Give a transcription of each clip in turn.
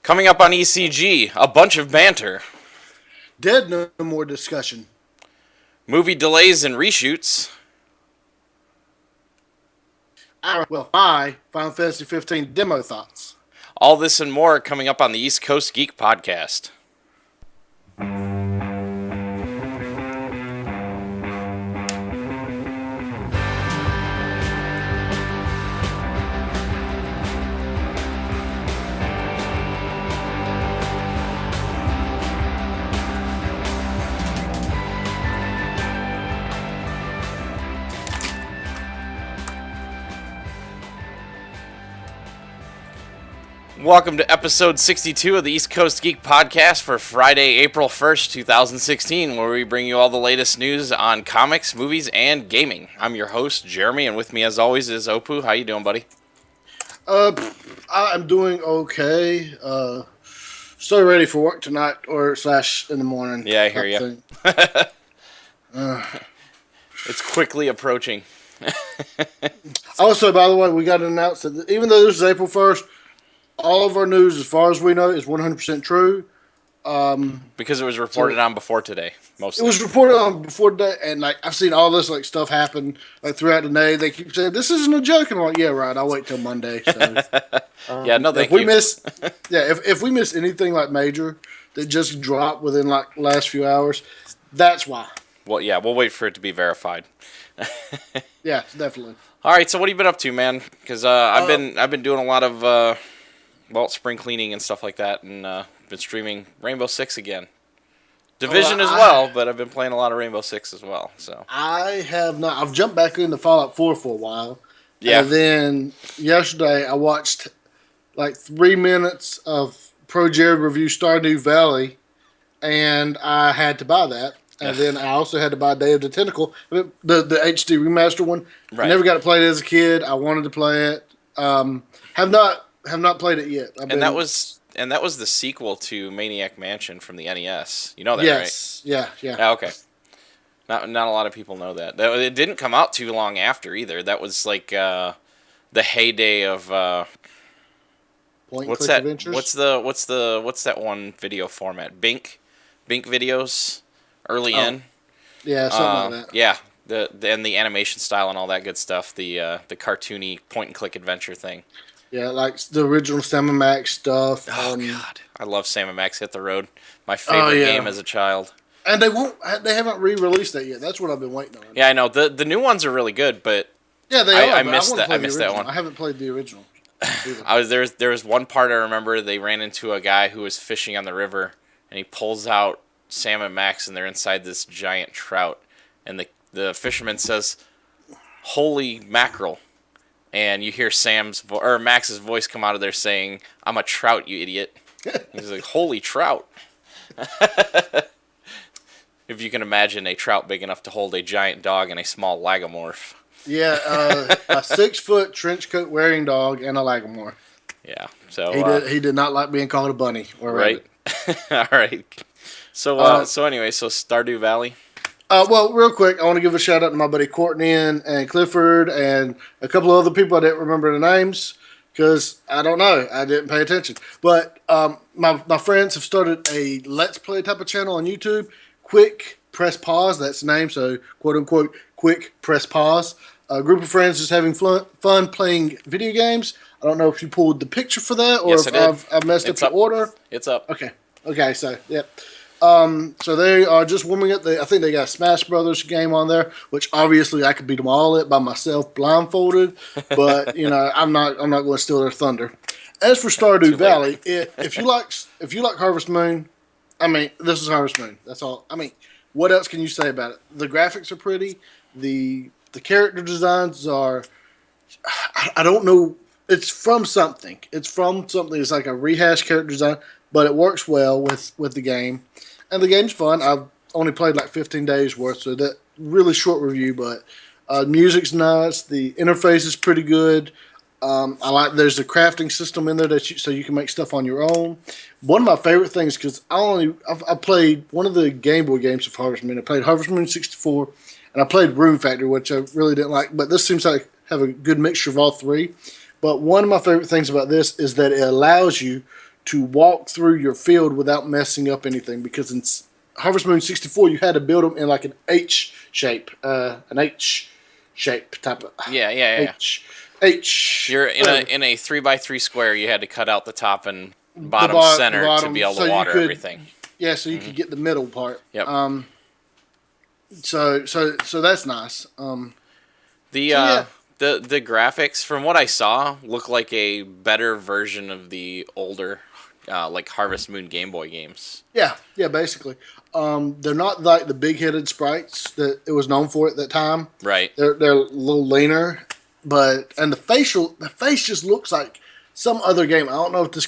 Coming up on ECG, a bunch of banter. Dead no more discussion. Movie delays and reshoots. My Final Fantasy 15 demo thoughts. All this and more coming up on the East Coast Geek podcast. Welcome to episode 62 of the East Coast Geek podcast for Friday, April 1st, 2016, where we bring you all the latest news on comics, movies, and gaming. I'm your host, Jeremy, and with me as always is Opu. How you doing, buddy? I'm doing okay. Still ready for work tonight or / in the morning. Yeah, I hear you. It's quickly approaching. Also, by the way, we got to announce that even though this is April 1st, all of our news, as far as we know, is 100% true. Because it was reported on before today, mostly. It was reported on before today, and I've seen all this stuff happen throughout the day. They keep saying this isn't a joke, and I'm like, yeah, right. I'll wait till Monday. So, yeah, no, thank you. If we miss anything major that just dropped within last few hours, that's why. Well, yeah, we'll wait for it to be verified. Yeah, definitely. All right, so what have you been up to, man? Because I've been doing a lot of spring cleaning and stuff like that, and been streaming Rainbow Six again. Division as well, but I've been playing a lot of Rainbow Six as well. So I have not. I've jumped back into Fallout 4 for a while. Yeah. And then yesterday I watched 3 minutes of Pro Jared review Stardew Valley, and I had to buy that. And then I also had to buy Day of the Tentacle, the HD remaster one. Right. I never got to play it as a kid. I wanted to play it. Have not played it yet. That was the sequel to Maniac Mansion from the NES. You know that, yes. right? Yeah. Yeah, okay. Not a lot of people know that. It didn't come out too long after either. That was the heyday of Point-and-click adventures? What's that one video format? Bink videos early in. Yeah, something like that. Yeah. And the animation style and all that good stuff. The cartoony point-and-click adventure thing. Yeah, the original Sam and Max stuff. Oh God, I love Sam and Max Hit the Road. My favorite game as a child. And they haven't re-released that yet. That's what I've been waiting on. Yeah, I know the new ones are really good, but yeah, they are. I missed that one. I haven't played the original. There was one part I remember. They ran into a guy who was fishing on the river, and he pulls out Sam and Max, and they're inside this giant trout, and the fisherman says, "Holy mackerel." And you hear Max's voice come out of there saying, "I'm a trout, you idiot." He's like, "Holy trout." If you can imagine a trout big enough to hold a giant dog and a small lagomorph. Yeah, a 6-foot trench coat wearing dog and a lagomorph. Yeah, so he did not like being called a bunny or right. All right. So anyway, Stardew Valley. Well, real quick, I want to give a shout out to my buddy Courtney and Clifford and a couple of other people I didn't remember the names because I don't know. I didn't pay attention. But my friends have started a Let's Play type of channel on YouTube. Quick Press Pause, that's the name. So, quote unquote, Quick Press Pause. A group of friends just having fun playing video games. I don't know if you pulled the picture for that or if I've messed up the order. It's up. Okay, so, yeah. So they are just warming up. I think they got a Smash Brothers game on there, which obviously I could beat them all at by myself, blindfolded. But I'm not going to steal their thunder. As for Stardew Valley, if you like Harvest Moon, this is Harvest Moon. That's all. What else can you say about it? The graphics are pretty. The character designs are. I don't know. It's from something. It's like a rehashed character design, but it works well with the game. And the game's fun. I've only played 15 days worth, so that really short review, but music's nice. The interface is pretty good. There's a crafting system in there so you can make stuff on your own. One of my favorite things, because I played one of the Game Boy games of Harvest Moon. I played Harvest Moon 64, and I played Rune Factory, which I really didn't like, but this seems like have a good mixture of all three. But one of my favorite things about this is that it allows you to walk through your field without messing up anything. Because in Harvest Moon 64, you had to build them in like an H shape, type of Yeah. H. You're in a 3x3 square. You had to cut out the top and bottom center to be able to water everything. Yeah, so you could get the middle part. Yep. So that's nice. The graphics, from what I saw, look like a better version of the older, like Harvest Moon Game Boy games. Yeah, basically. They're not like the big-headed sprites that it was known for at that time. Right. They're a little leaner, and the face just looks like some other game. I don't know if this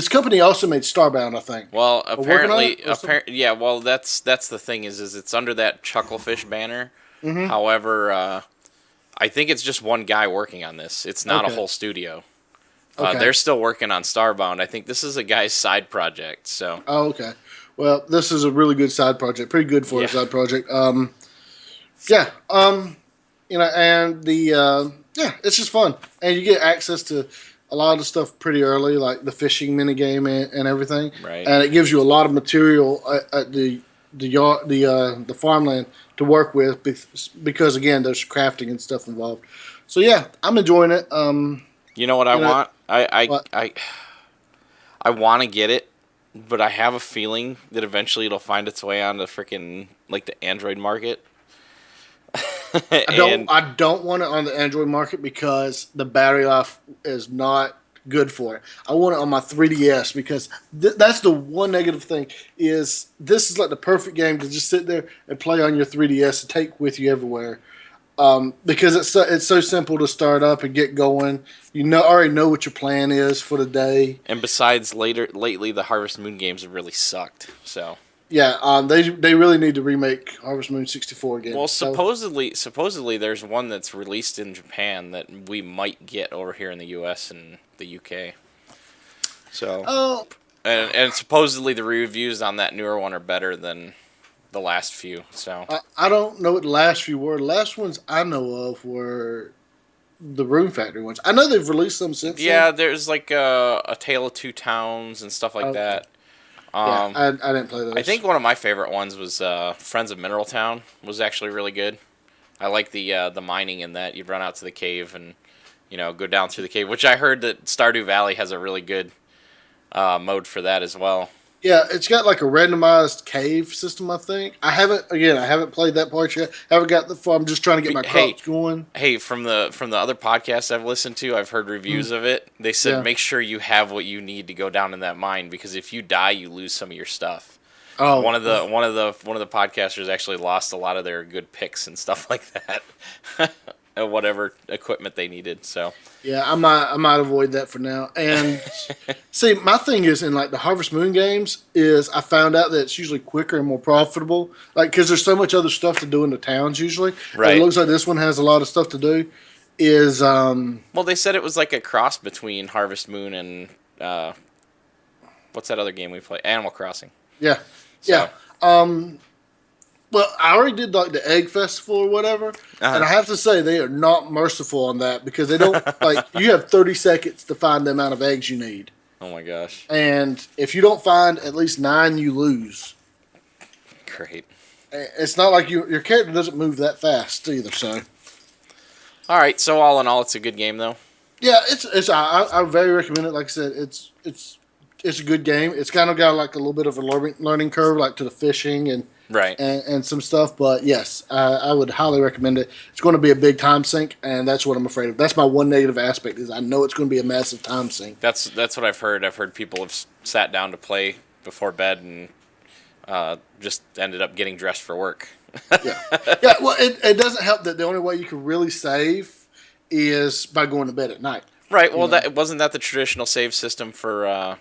company also made Starbound, I think. Well, apparently, yeah. Well, that's the thing is it's under that Chucklefish banner. Mm-hmm. However, I think it's just one guy working on this. It's not a whole studio. They're still working on Starbound. I think this is a guy's side project. So. Oh, okay. Well, this is a really good side project. Pretty good for a side project. And it's just fun, and you get access to a lot of stuff pretty early, like the fishing minigame and everything. Right. And it gives you a lot of material at the farmland to work with because again, there's crafting and stuff involved. So yeah, I'm enjoying it. You know what I want? I want to get it, but I have a feeling that eventually it'll find its way on the freaking like the Android market. I don't want it on the Android market because the battery life is not good for it. I want it on my 3DS because that's the one negative thing is this is like the perfect game to just sit there and play on your 3DS and take with you everywhere. Because it's so simple to start up and get going. You already know what your plan is for the day. And besides, lately the Harvest Moon games have really sucked. So yeah, they really need to remake Harvest Moon 64 again. Well, supposedly there's one that's released in Japan that we might get over here in the U.S. and the UK. So and supposedly the reviews on that newer one are better than the last few. So I don't know what the last few were. The last ones I know of were the Room Factory ones. I know they've released some since. Yeah, there's like a Tale of Two Towns and stuff like that. I didn't play those. I think one of my favorite ones was Friends of Mineral Town was actually really good. I like the mining in that. You'd run out to the cave and go down through the cave, which I heard that Stardew Valley has a really good mode for that as well. Yeah, it's got like a randomized cave system, I think. I haven't played that part yet. I haven't got the far. I'm just trying to get my crops going. Hey, from the other podcasts I've listened to, I've heard reviews of it. They said make sure you have what you need to go down in that mine because if you die, you lose some of your stuff. Oh, one of the podcasters actually lost a lot of their good picks and stuff like that. Whatever equipment they needed. So yeah, I might avoid that for now. And see, my thing is in like the Harvest Moon games is I found out that it's usually quicker and more profitable. Like because there's so much other stuff to do in the towns usually. Right. It looks like this one has a lot of stuff to do. Well, they said it was like a cross between Harvest Moon and what's that other game we play? Animal Crossing. Yeah. So. Yeah. Well, I already did like the Egg Festival or whatever, and I have to say they are not merciful on that because they don't like you have 30 seconds to find the amount of eggs you need. Oh my gosh! And if you don't find at least 9, you lose. Great. It's not like your character doesn't move that fast either. So. All right. So all in all, it's a good game though. Yeah, I very recommend it. Like I said, it's a good game. It's kind of got like a little bit of a learning curve, like to the fishing and. Right. And some stuff, but yes, I would highly recommend it. It's going to be a big time sink, and that's what I'm afraid of. That's my one negative aspect is I know it's going to be a massive time sink. That's what I've heard. I've heard people have sat down to play before bed and just ended up getting dressed for work. Yeah. Well, it doesn't help that the only way you can really save is by going to bed at night. Right. Well, wasn't that the traditional save system for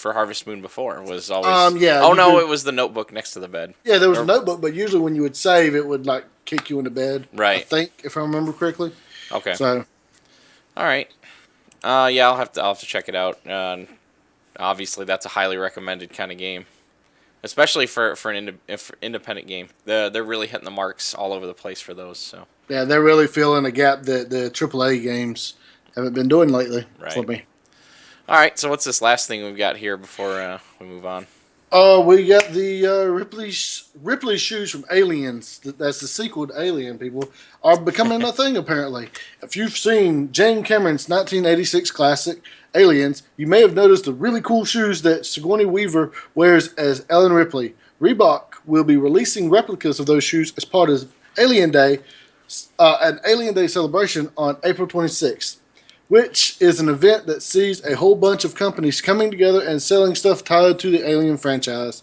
Harvest Moon before was always it was the notebook next to the bed. Yeah, there was a notebook, but usually when you would save, it would like kick you into bed. Right. I think if I remember correctly. Okay. So. All right. I'll have to check it out. Obviously, that's a highly recommended kind of game, especially for an independent game. They're really hitting the marks all over the place for those. So. Yeah, they're really filling a gap that the AAA games haven't been doing lately for me. All right, so what's this last thing we've got here before we move on? We got the Ripley shoes from Aliens. That's the sequel to Alien. People are becoming a thing apparently. If you've seen Jane Cameron's 1986 classic Aliens, you may have noticed the really cool shoes that Sigourney Weaver wears as Ellen Ripley. Reebok will be releasing replicas of those shoes as part of Alien Day, an Alien Day celebration on April 26th, which is an event that sees a whole bunch of companies coming together and selling stuff tied to the Alien franchise.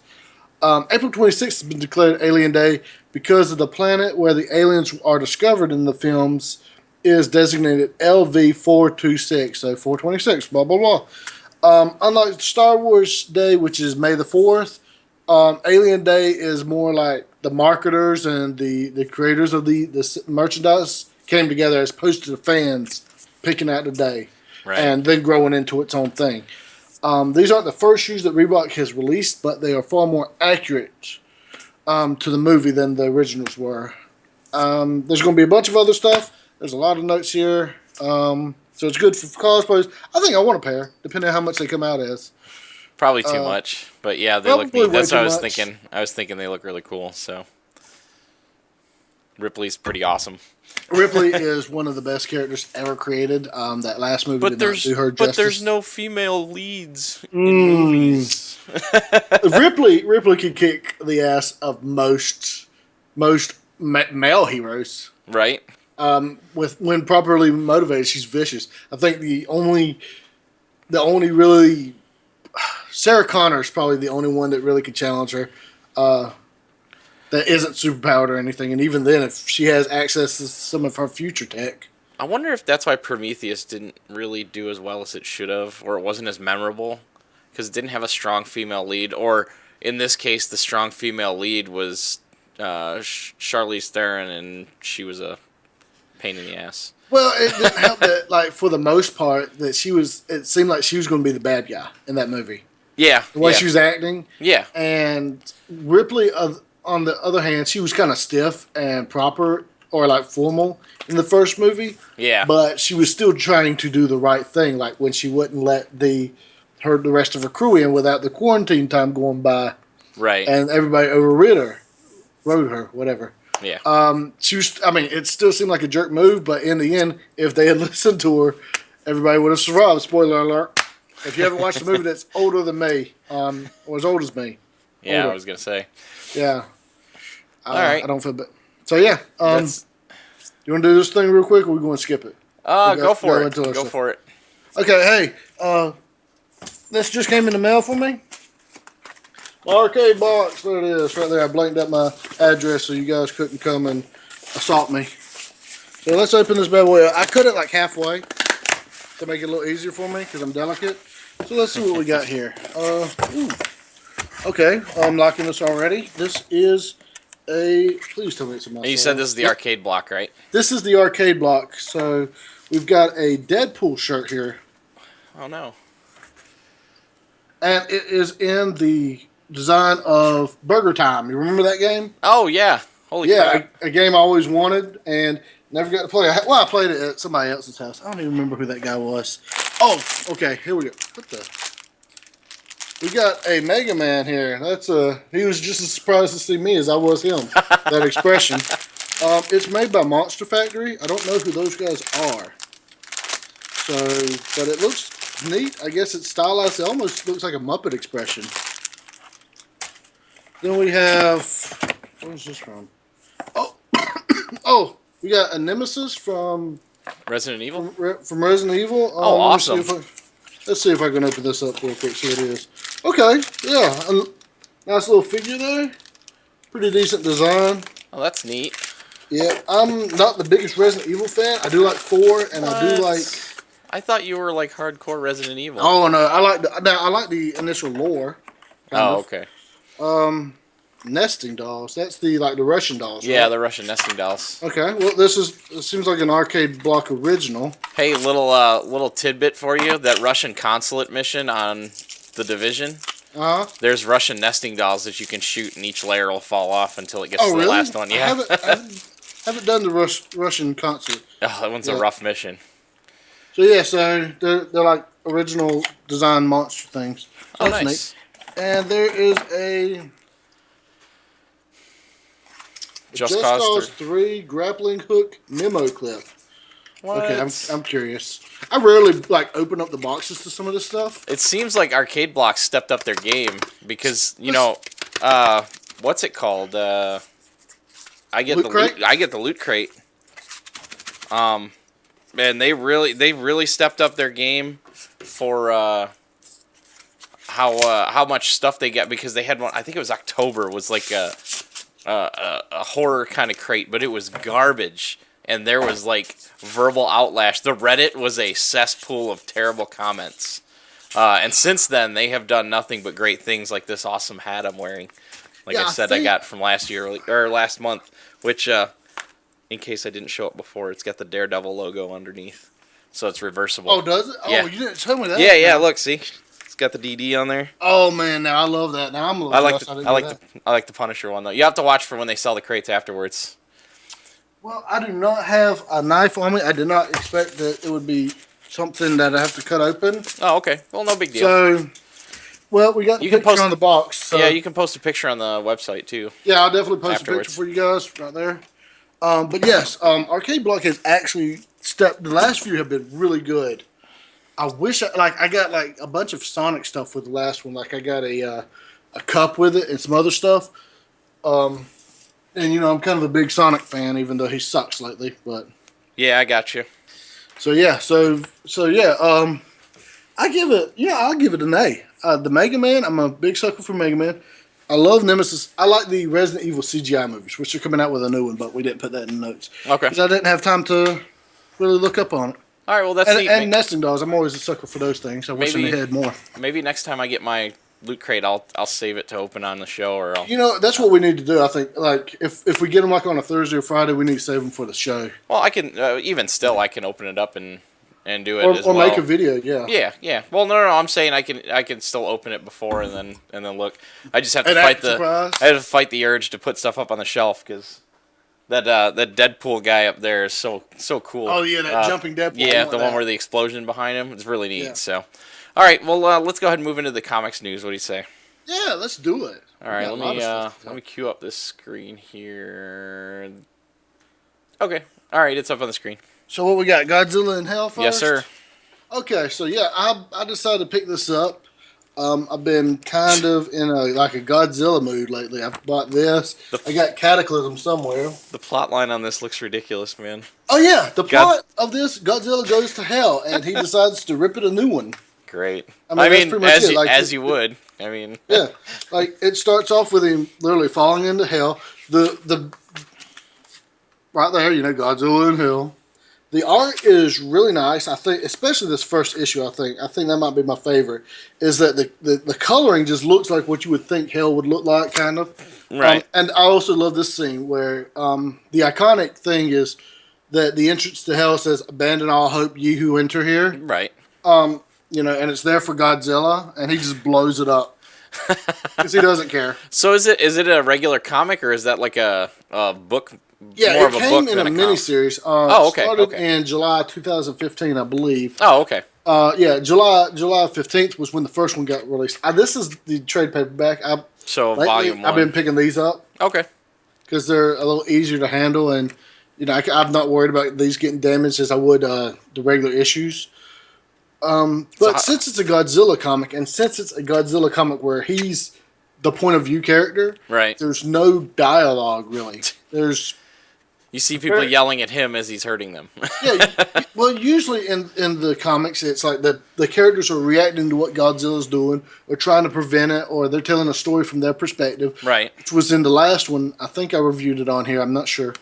April 26th has been declared Alien Day because of the planet where the aliens are discovered in the films is designated LV-426, so 426, blah, blah, blah. Unlike Star Wars Day, which is May the 4th, Alien Day is more like the marketers and the creators of the merchandise came together as opposed to the fans picking out the day, right, and then growing into its own thing. These aren't the first shoes that Reebok has released, but they are far more accurate to the movie than the originals were. There's going to be a bunch of other stuff. There's a lot of notes here. So it's good for cosplayers. I think I want a pair, depending on how much they come out as. Probably too much, but yeah, they look neat. That's what I was thinking. I was thinking they look really cool, so. Ripley's pretty awesome. Ripley is one of the best characters ever created. That last movie did not do her justice. But there's no female leads in movies. Ripley can kick the ass of most male heroes. Right. When properly motivated, she's vicious. I think the only really Sarah Connor is probably the only one that really could challenge her. That isn't superpowered or anything, and even then, if she has access to some of her future tech. I wonder if that's why Prometheus didn't really do as well as it should have, or it wasn't as memorable, because it didn't have a strong female lead, or in this case, the strong female lead was Charlize Theron, and she was a pain in the ass. Well, it didn't help that, like, for the most part, that it seemed like she was going to be the bad guy in that movie. Yeah. The way she was acting. Yeah. And Ripley, on the other hand, she was kind of stiff and proper or like formal in the first movie. Yeah. But she was still trying to do the right thing, like when she wouldn't let the rest of her crew in without the quarantine time going by. Right. And everybody rode her, whatever. Yeah. She was. I mean, it still seemed like a jerk move, but in the end, if they had listened to her, everybody would have survived. Spoiler alert. If you haven't watched a movie that's older than me, or as old as me. Yeah, I was gonna say. Yeah. All right. I don't feel bad. So yeah. You want to do this thing real quick, or we going to skip it? Go for it. Go for it. Okay. Hey. This just came in the mail for me. My arcade box. There it is, right there. I blanked out my address so you guys couldn't come and assault me. So let's open this bad boy up. I cut it like halfway to make it a little easier for me because I'm delicate. So let's see what we got here. Okay, I'm liking this already. This is please tell me it's a muscle. And you said this is the arcade block, right? This is the arcade block. So we've got a Deadpool shirt here. Oh, no. And it is in the design of Burger Time. You remember that game? Oh, yeah. Holy crap. A game I always wanted and never got to play. I played it at somebody else's house. I don't even remember who that guy was. Oh, okay. Here we go. We got a Mega Man here. He was just as surprised to see me as I was him. That expression. It's made by Monster Factory. I don't know who those guys are. But it looks neat. I guess it's stylized. It almost looks like a Muppet expression. Then we have, where's this from? Oh, we got a Nemesis from Resident Evil. From Resident Evil. Oh, awesome. Let's see if I can open this up real quick. See what it is. Okay, yeah, nice little figure there. Pretty decent design. Oh, that's neat. Yeah, I'm not the biggest Resident Evil fan. I do like 4, and I do like. I thought you were like hardcore Resident Evil. Oh no, I like the initial lore. Okay. Nesting dolls. That's the Russian dolls. Yeah, right? the Russian nesting dolls. Okay, well it seems like an arcade block original. Hey, little tidbit for you. That Russian consulate mission on The Division. There's Russian nesting dolls that you can shoot, and each layer will fall off until it gets to the last one. Yeah. I haven't done the Russian consulate. Oh, that one's a rough mission. So they're like original design monster things. So Oh, that's nice. neat. And there is a Just Cause Cause 3 grappling hook memo clip. What? Okay, I'm curious. I rarely like open up the boxes to some of this stuff. It seems like Arcade Blocks stepped up their game because what's it called? I get the loot crate. And they really stepped up their game for how much stuff they get, because they had one. I think it was October, was like a horror kind of crate, but it was garbage. And there was like verbal outlash. The Reddit was a cesspool of terrible comments. And since then, they have done nothing but great things, like this awesome hat I'm wearing. Like I said, I got from last year or last month, which, in case I didn't show it before, it's got the Daredevil logo underneath, so it's reversible. Oh, does it? Yeah. Oh, you didn't tell me that. Yeah. Look, see, it's got the DD on there. Oh man, now I love that. Now I'm a little jealous. I like the Punisher one though. You have to watch for when they sell the crates afterwards. Well, I do not have a knife on me. I did not expect that it would be something that I have to cut open. Oh, okay. Well, no big deal. So, well, we got the picture on the box. So. Yeah, you can post a picture on the website too. Yeah, I'll definitely post afterwards. a picture for you guys right there. But yes, Arcade Block has actually stepped. The last few have been really good. I wish I got like a bunch of Sonic stuff with the last one. Like I got a cup with it and some other stuff. And I'm kind of a big Sonic fan, even though he sucks lately. But yeah, I got you. So yeah, I give it. Yeah, I'll give it an A. The Mega Man, I'm a big sucker for Mega Man. I love Nemesis. I like the Resident Evil CGI movies, which are coming out with a new one, but we didn't put that in the notes. Okay. Because I didn't have time to really look up on it. All right, well, that's neat. And nesting dolls, I'm always a sucker for those things. I wish they had more. Maybe next time I get my loot crate, I'll save it to open on the show, or I'll... that's what we need to do. I think, like, if we get them like on a Thursday or Friday, we need to save them for the show. Well, I can even still I can open it up and do it as well. Or make a video, yeah. Yeah. Well, no. I'm saying I can still open it before and then look. I just have to fight the urge to put stuff up on the shelf, because that Deadpool guy up there is so cool. Oh yeah, that jumping Deadpool. Yeah, the one where the explosion behind him. It's really neat. Yeah. So, all right. Well, let's go ahead and move into the comics news. What do you say? Yeah, let's do it. All right. Let me cue up this screen here. Okay. All right. It's up on the screen. So what we got? Godzilla in Hell first? Yes, sir. Okay, so yeah, I decided to pick this up. I've been kind of in a Godzilla mood lately. I've bought this. I got Cataclysm somewhere. The plot line on this looks ridiculous, man. Oh yeah, the plot of this: Godzilla goes to hell, and he decides to rip it a new one. Great. I mean as you would. I mean, yeah, like it starts off with him literally falling into hell. The right there, Godzilla in hell. The art is really nice. I think, especially this first issue. I think that might be my favorite. Is that the coloring just looks like what you would think hell would look like, kind of. Right. And I also love this scene where the iconic thing is that the entrance to hell says, "Abandon all hope, ye who enter here." Right. And it's there for Godzilla, and he just blows it up because he doesn't care. So is it a regular comic, or is that like a book? Yeah, more it came in a miniseries. Okay. Started in July 2015, I believe. Oh, okay. July 15th was when the first one got released. This is the trade paperback. Volume 1. I've been picking these up. Okay. Because they're a little easier to handle, and I'm not worried about these getting damaged as I would the regular issues. But since it's a Godzilla comic, and since it's a Godzilla comic where he's the point of view character, right? There's no dialogue really. You see people yelling at him as he's hurting them. Yeah, well, usually in the comics, it's like the characters are reacting to what Godzilla's doing, or trying to prevent it, or they're telling a story from their perspective. Right. Which was in the last one. I think I reviewed it on here. I'm not sure.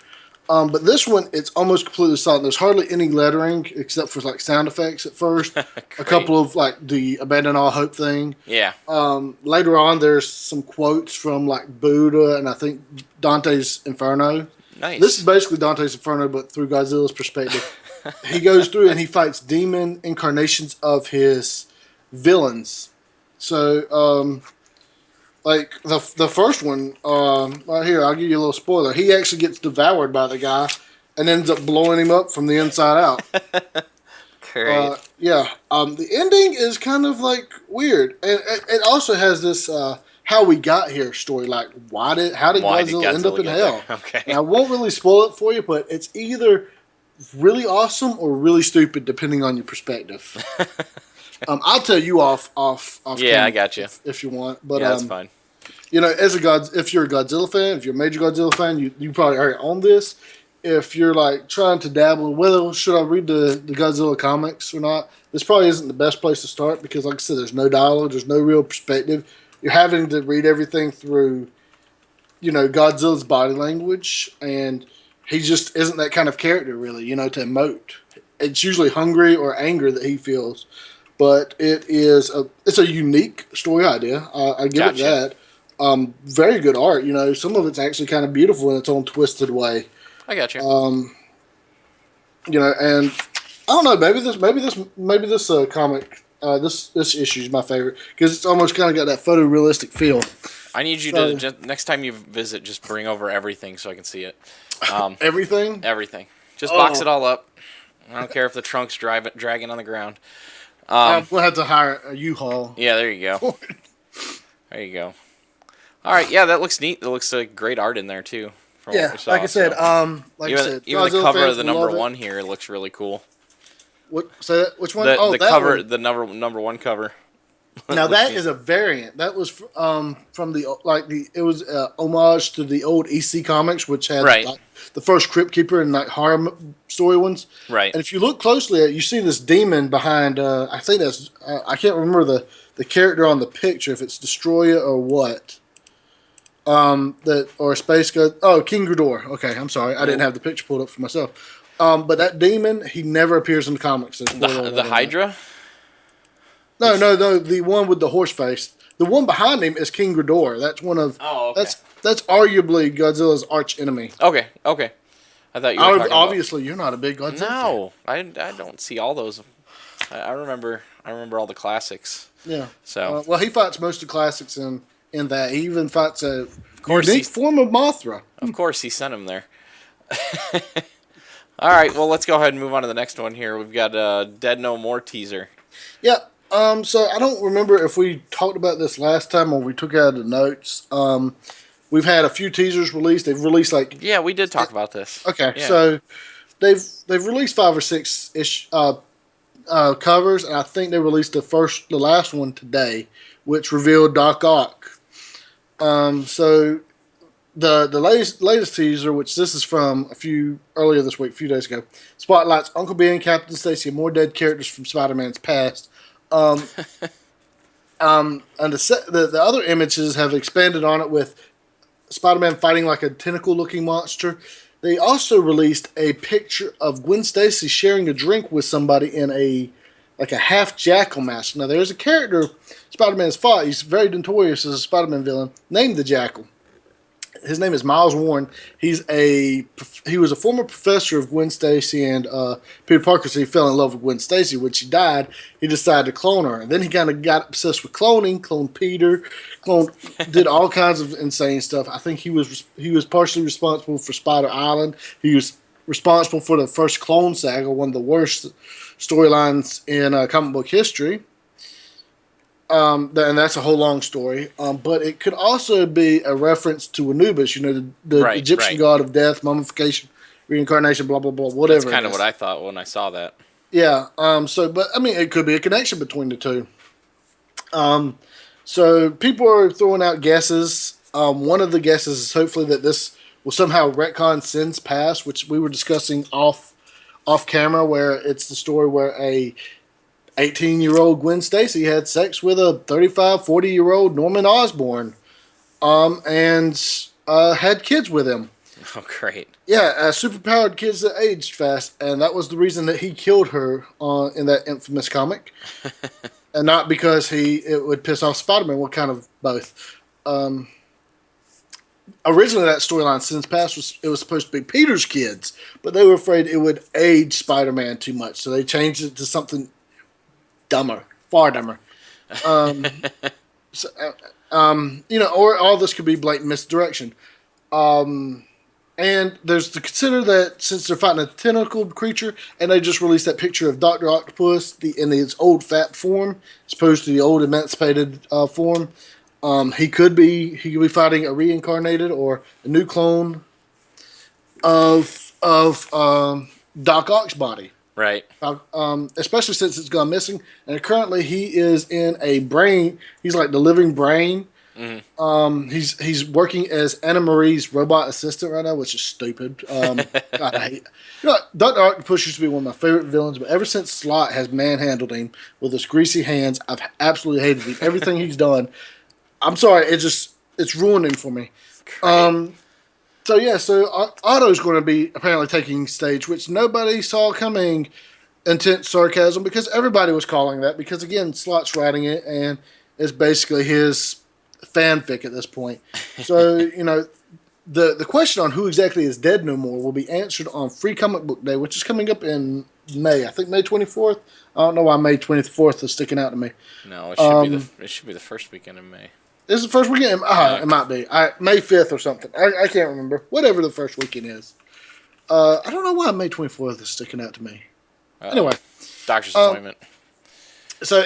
But this one, it's almost completely silent. There's hardly any lettering except for sound effects at first. A couple of the "Abandon all hope" thing. Yeah. Later on, there's some quotes from Buddha and I think Dante's Inferno. Nice. This is basically Dante's Inferno, but through Godzilla's perspective. He goes through and he fights demon incarnations of his villains. So, the first one, right here, I'll give you a little spoiler. He actually gets devoured by the guy and ends up blowing him up from the inside out. Great. Yeah. The ending is kind of like weird, and it also has this how we got here story. Like, how did Why did Godzilla end up Godzilla in get there? hell? Okay. And I won't really spoil it for you, but it's either really awesome or really stupid, depending on your perspective. I'll tell you off Yeah, camera I got you. if you want, but Yeah, that's fine. you know, if you're a Godzilla fan, if you're a major Godzilla fan, you probably already own this. If you're like trying to dabble, well, should I read the Godzilla comics or not? This probably isn't the best place to start because, like I said, there's no dialogue, there's no real perspective. You're having to read everything through, you know, Godzilla's body language, and he just isn't that kind of character, really. You know, to emote. It's usually hungry or anger that he feels, but it's a unique story idea. I give it Gotcha. that. Very good art. You know, some of it's actually kind of beautiful in its own twisted way. I got you. You know, and I don't know. Maybe this comic, this issue is my favorite because it's almost kind of got that photorealistic feel. I need you to just, next time you visit, just bring over everything so I can see it. Everything. Everything. Just box it all up. I don't care if the trunk's dragging on the ground. I'm gonna have to hire a U-Haul. Yeah, there you go. There you go. All right, yeah, that looks neat. That looks like great art in there too. Yeah, like I said, even the Godzilla cover fans of the will number love it. one here looks really cool. What? Say that? Which one? The that cover, one. the number one cover. Now that is a variant. That was from it was homage to the old EC comics, which had Right. like, the first Crypt Keeper and like horror story ones. Right. And if you look closely at it, you see this demon behind. I think that's I can't remember the character on the picture if it's Destroyer or what. That or Space God. Oh, King Ghidorah. Okay, I'm sorry, I didn't have the picture pulled up for myself. But that demon, he never appears in the comics. The Hydra. No, the one with the horse face. The one behind him is King Ghidorah. That's one of. Oh, okay. That's arguably Godzilla's arch enemy. Okay. I thought you were talking Obviously, you're not a big Godzilla fan. No, I don't see all those. I remember all the classics. Yeah. So well, he fights most of the classics in that. He even fights a course unique form of Mothra. Of course, he sent him there. All right, well, let's go ahead and move on to the next one here. We've got a Dead No More teaser. Yeah. So I don't remember if we talked about this last time or we took out the notes. We've had a few teasers released. They've released like Yeah, we did talk about this. okay, Yeah. so they've released 5 or 6 ish covers, and I think they released the last one today, which revealed Doc Ock. So the latest teaser, which this is from earlier this week, a few days ago, spotlights Uncle Ben, Captain Stacy, and more dead characters from Spider-Man's past. And the other images have expanded on it with Spider-Man fighting like a tentacle-looking monster. They also released a picture of Gwen Stacy sharing a drink with somebody in a half jackal mask. Now, there's a character Spider-Man's fought. He's very notorious as a Spider-Man villain named the Jackal. His name is Miles Warren. He was a former professor of Gwen Stacy and Peter Parker, so he fell in love with Gwen Stacy. When she died, he decided to clone her. And then he kind of got obsessed with cloning, cloned Peter, did all kinds of insane stuff. I think he was partially responsible for Spider Island. He was responsible for the first Clone Saga, one of the worst storylines in comic book history. And that's a whole long story. But it could also be a reference to Anubis, you know, the Egyptian god of death, mummification, reincarnation, blah, blah, blah, whatever. That's kind of what I thought when I saw that. Yeah. But I mean, it could be a connection between the two. So people are throwing out guesses. One of the guesses is hopefully that this will somehow retcon Sin's past, which we were discussing off camera, where it's the story where a 18-year-old Gwen Stacy had sex with a 35, 40-year-old Norman Osborn, and had kids with him. Oh, great. Yeah, superpowered kids that aged fast, and that was the reason that he killed her in that infamous comic, and not because it would piss off Spider-Man. Well, kind of both. Originally, that storyline, Sin's Past, was supposed to be Peter's kids, but they were afraid it would age Spider-Man too much, so they changed it to something dumber, far dumber. You know, or all this could be blatant misdirection. And there's to consider that since they're fighting a tentacle creature, and they just released that picture of Doctor Octopus in its old fat form, as opposed to the old emancipated form. He could be fighting a reincarnated or a new clone of Doc Ock's body. Right. Especially since it's gone missing, and currently he is in a brain. He's like the living brain. Mm-hmm. He's working as Anna Marie's robot assistant right now, which is stupid. God, I hate. Doctor Octopus used to be one of my favorite villains, but ever since Slott has manhandled him with his greasy hands, I've absolutely hated him. Everything he's done. I'm sorry, it's ruined him for me. So Otto's going to be apparently taking stage, which nobody saw coming. Intense sarcasm, because everybody was calling that. Because again, Slott's writing it, and it's basically his fanfic at this point. So the question on who exactly is dead no more will be answered on Free Comic Book Day, which is coming up in May. I think May 24th. I don't know why May 24th is sticking out to me. No, it should be the first weekend in May. Is it the first weekend? It might be. May 5th or something. I can't remember. Whatever the first weekend is. I don't know why May 24th is sticking out to me. Anyway. Doctor's appointment. So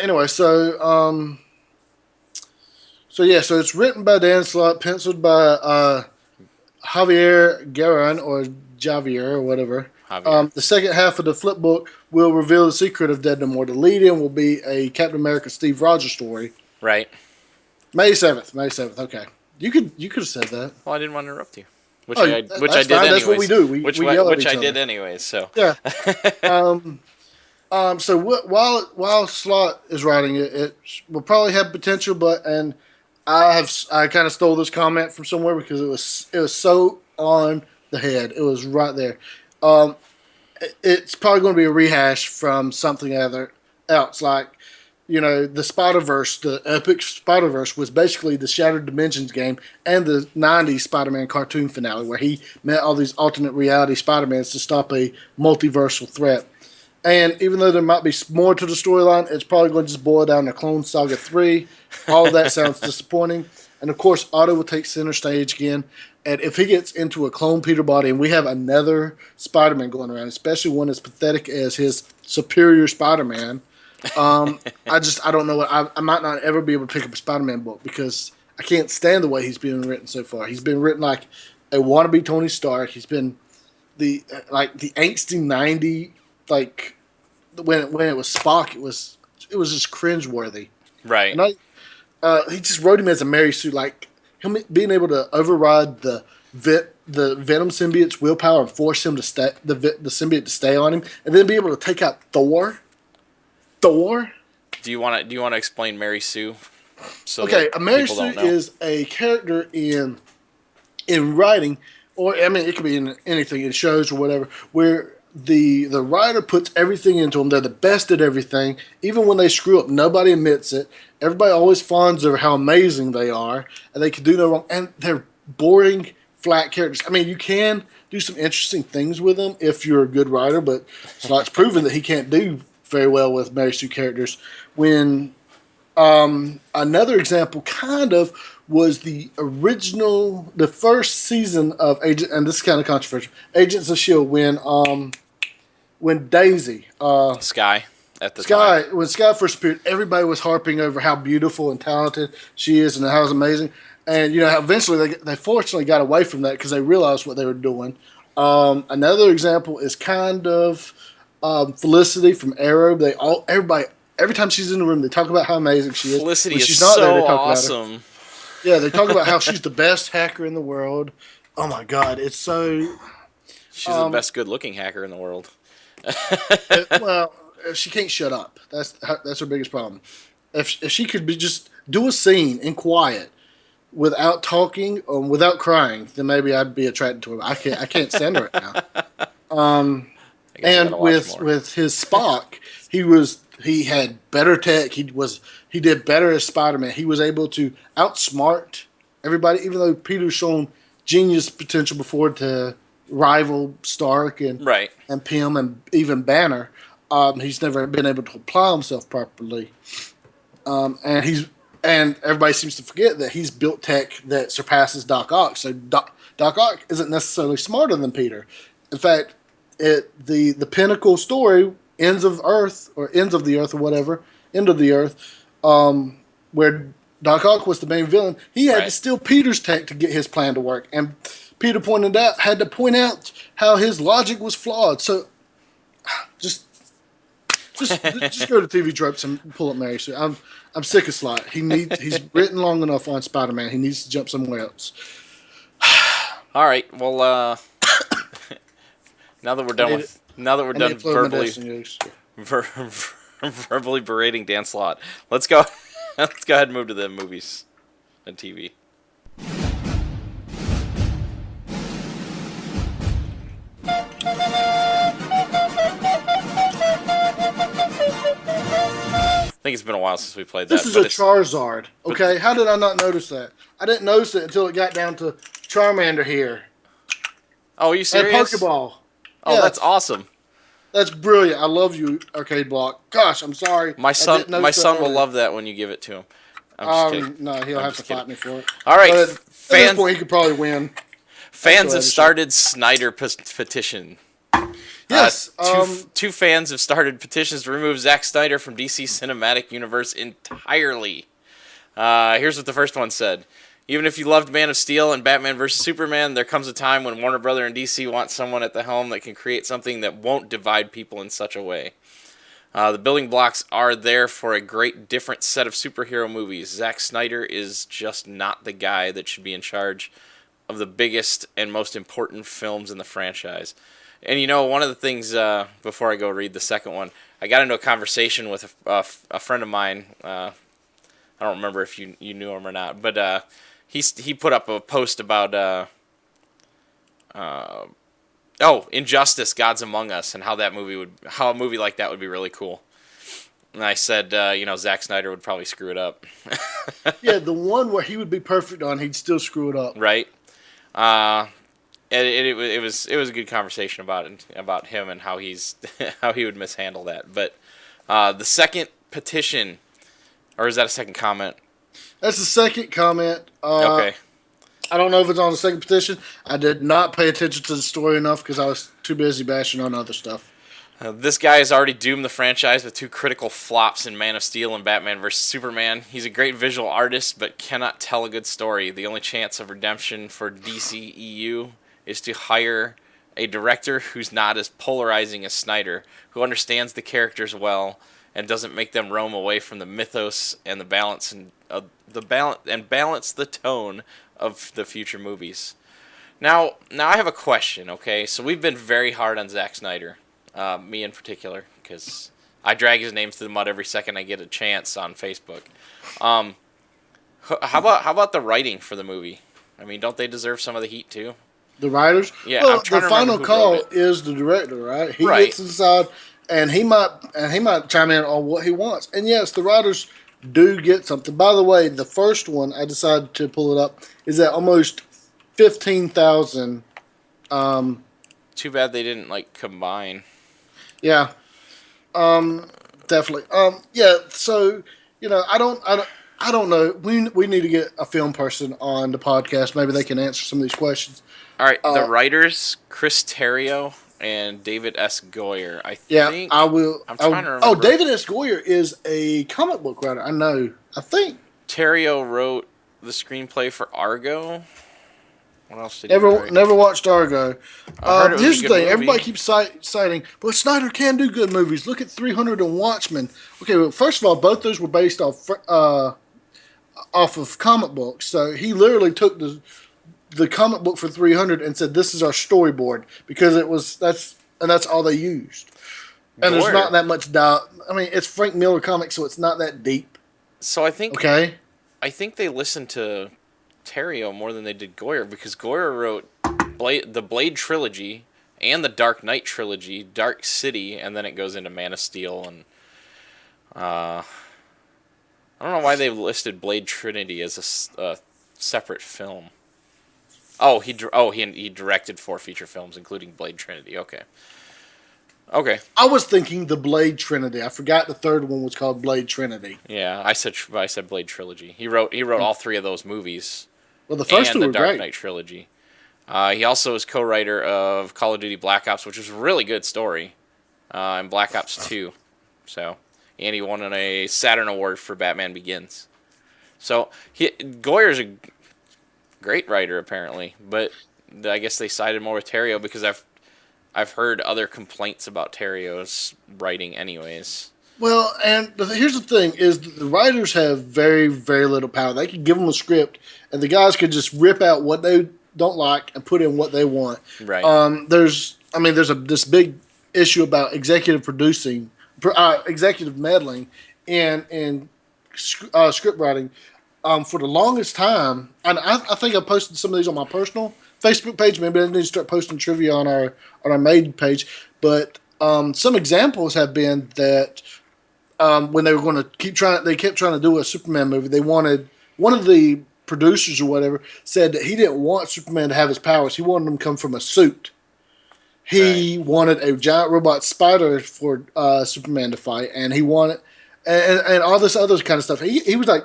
it's written by Dan Slott, penciled by Javier Guerin, or Javier, or whatever. The second half of the flip book will reveal the secret of Dead No More. The lead-in will be a Captain America Steve Rogers story. Right. May 7th. Okay. You could have said that. Well, I didn't want to interrupt you. Which I did anyways. That's what we do. We yell at each other. Did anyways. So yeah. While Slott is writing it, it will probably have potential, and I kind of stole this comment from somewhere because it was so on the head. It was right there. It's probably going to be a rehash from something else, like the Spider-Verse, the epic Spider-Verse was basically the Shattered Dimensions game and the 90s Spider-Man cartoon finale where he met all these alternate reality Spider-Mans to stop a multiversal threat. And even though there might be more to the storyline, it's probably going to just boil down to Clone Saga 3. All of that sounds disappointing. And of course, Otto will take center stage again. And if he gets into a clone Peter body and we have another Spider-Man going around, especially one as pathetic as his superior Spider-Man, I don't know I might not ever be able to pick up a Spider-Man book because I can't stand the way he's being written so far. He's been written like a wannabe Tony Stark. He's been the angsty 90, like when it was Spock, it was just cringeworthy. Right. And he just wrote him as a Mary Sue, like him being able to override the Venom symbiote's willpower and force him to stay, the symbiote to stay on him, and then be able to take out Thor. Do you want to explain Mary Sue? A Mary Sue is a character in writing, or I mean, it could be in anything, in shows or whatever, where the writer puts everything into them. They're the best at everything. Even when they screw up, nobody admits it. Everybody always fawns over how amazing they are, and they can do no wrong. And they're boring, flat characters. I mean, you can do some interesting things with them if you're a good writer, but Slott's proven that he can't do very well with Mary Sue characters. When another example kind of was the first season of Agent, and this is kind of controversial, Agents of S.H.I.E.L.D. when Daisy Sky time. When Sky first appeared, everybody was harping over how beautiful and talented she is and how amazing. And how eventually they fortunately got away from that because they realized what they were doing. Another example is kind of Felicity from Arrow. Every time she's in the room, they talk about how amazing she is. Felicity when is she's not so there, they talk awesome. About her. Yeah, they talk about how she's the best hacker in the world. Oh my God, it's so. She's the best good-looking hacker in the world. Well, if she can't shut up, that's her biggest problem. If she could just do a scene in quiet, without talking or without crying, then maybe I'd be attracted to her. I can't stand her right now. And with his Spock, he had better tech. He did better as Spider-Man. He was able to outsmart everybody, even though Peter's shown genius potential before to rival Stark and Pym and even Banner. He's never been able to apply himself properly. And And everybody seems to forget that he's built tech that surpasses Doc Ock. So Doc Ock isn't necessarily smarter than Peter. In fact, the pinnacle story, Ends of Earth or Ends of the Earth or whatever, End of the Earth, where Doc Ock was the main villain. He had to steal Peter's tech to get his plan to work, and Peter had to point out how his logic was flawed. So just go to TV Tropes and pull up Mary Sue. I'm sick of Slot. He's written long enough on Spider-Man. He needs to jump somewhere else. All right. Well, now that we're done verbally berating Dan Slott, let's go. Let's go ahead and move to the movies and TV. I think it's been a while since we played that. This is a Charizard. Okay, how did I not notice that? I didn't notice it until it got down to Charmander here. Oh, are you serious? And Pokeball. Oh, yeah, that's awesome. That's brilliant. I love you, Arcade Block. Gosh, I'm sorry. My son will love that when you give it to him. I'm just kidding. No, he'll have to fight me for it. All right, at this point, he could probably win. Fans have started Snyder petition. Yes. Two fans have started petitions to remove Zack Snyder from DC Cinematic Universe entirely. Here's what the first one said. Even if you loved Man of Steel and Batman vs. Superman, there comes a time when Warner Bros. And DC want someone at the helm that can create something that won't divide people in such a way. The building blocks are there for a great different set of superhero movies. Zack Snyder is just not the guy that should be in charge of the biggest and most important films in the franchise. And you know, one of the things, before I go read the second one, I got into a conversation with a friend of mine. I don't remember if you knew him or not, but he put up a post about Injustice: Gods Among Us, and how a movie like that would be really cool. And I said, Zack Snyder would probably screw it up. Yeah, the one where he would be perfect on, he'd still screw it up. Right. It was a good conversation about him and how how he would mishandle that. But the second petition, or is that a second comment? That's the second comment. Okay. I don't know if it's on the second petition. I did not pay attention to the story enough because I was too busy bashing on other stuff. This guy has already doomed the franchise with two critical flops in Man of Steel and Batman vs. Superman. He's a great visual artist, but cannot tell a good story. The only chance of redemption for DCEU is to hire a director who's not as polarizing as Snyder, who understands the characters well and doesn't make them roam away from the mythos and balance the tone of the future movies. Now I have a question. Okay, so we've been very hard on Zack Snyder, me in particular, because I drag his name through the mud every second I get a chance on Facebook. How about the writing for the movie? I mean, don't they deserve some of the heat too? The writers? Yeah, well, the final call is the director, right? He gets inside, and he might chime in on what he wants. And yes, the writers do get something. By the way, the first one, I decided to pull it up, is at almost 15,000. Too bad they didn't combine. Yeah, definitely. Yeah. So I don't know. We need to get a film person on the podcast. Maybe they can answer some of these questions. All right, the writers, Chris Terrio and David S. Goyer. I will. I'm trying to remember. Oh, David S. Goyer is a comic book writer. I know. I think Terrio wrote the screenplay for Argo. What else did he write? Never watched Argo. Here's the thing. Movie. Everybody keeps citing, but Snyder can do good movies. Look at 300 and Watchmen. Okay, well, first of all, both those were based off of comic books. So he literally took the comic book for 300 and said, "This is our storyboard," because that's all they used. And there's not that much doubt. I mean, it's Frank Miller comics, so it's not that deep. So I think they listened to Terrio more than they did Goyer, because Goyer wrote the Blade trilogy and the Dark Knight trilogy, Dark City, and then it goes into Man of Steel, and I don't know why they listed Blade Trinity as a separate film. Oh, he directed 4 feature films, including Blade Trinity. Okay. Okay. I was thinking the Blade Trinity. I forgot the third one was called Blade Trinity. Yeah, I said Blade trilogy. He wrote all three of those movies Well, the first two and the were Dark great. Knight trilogy. He also is co-writer of Call of Duty Black Ops, which was a really good story, and Black Ops 2. So, and he won a Saturn Award for Batman Begins. So Goyer's a great writer apparently, but I guess they sided more with Terrio because I've heard other complaints about Terrio's writing, anyways. Well, and here's the thing: is that the writers have very, very little power. They can give them a script, and the guys could just rip out what they don't like and put in what they want. Right. There's this big issue about executive producing, executive meddling, and script writing. For the longest time, and I think I posted some of these on my personal Facebook page. Maybe I need to start posting trivia on our main page. But some examples have been that when they were going to they kept trying to do a Superman movie. They wanted one of the producers or whatever said that he didn't want Superman to have his powers. He wanted him to come from a suit. He wanted a giant robot spider for Superman to fight, and he wanted and all this other kind of stuff. He was like.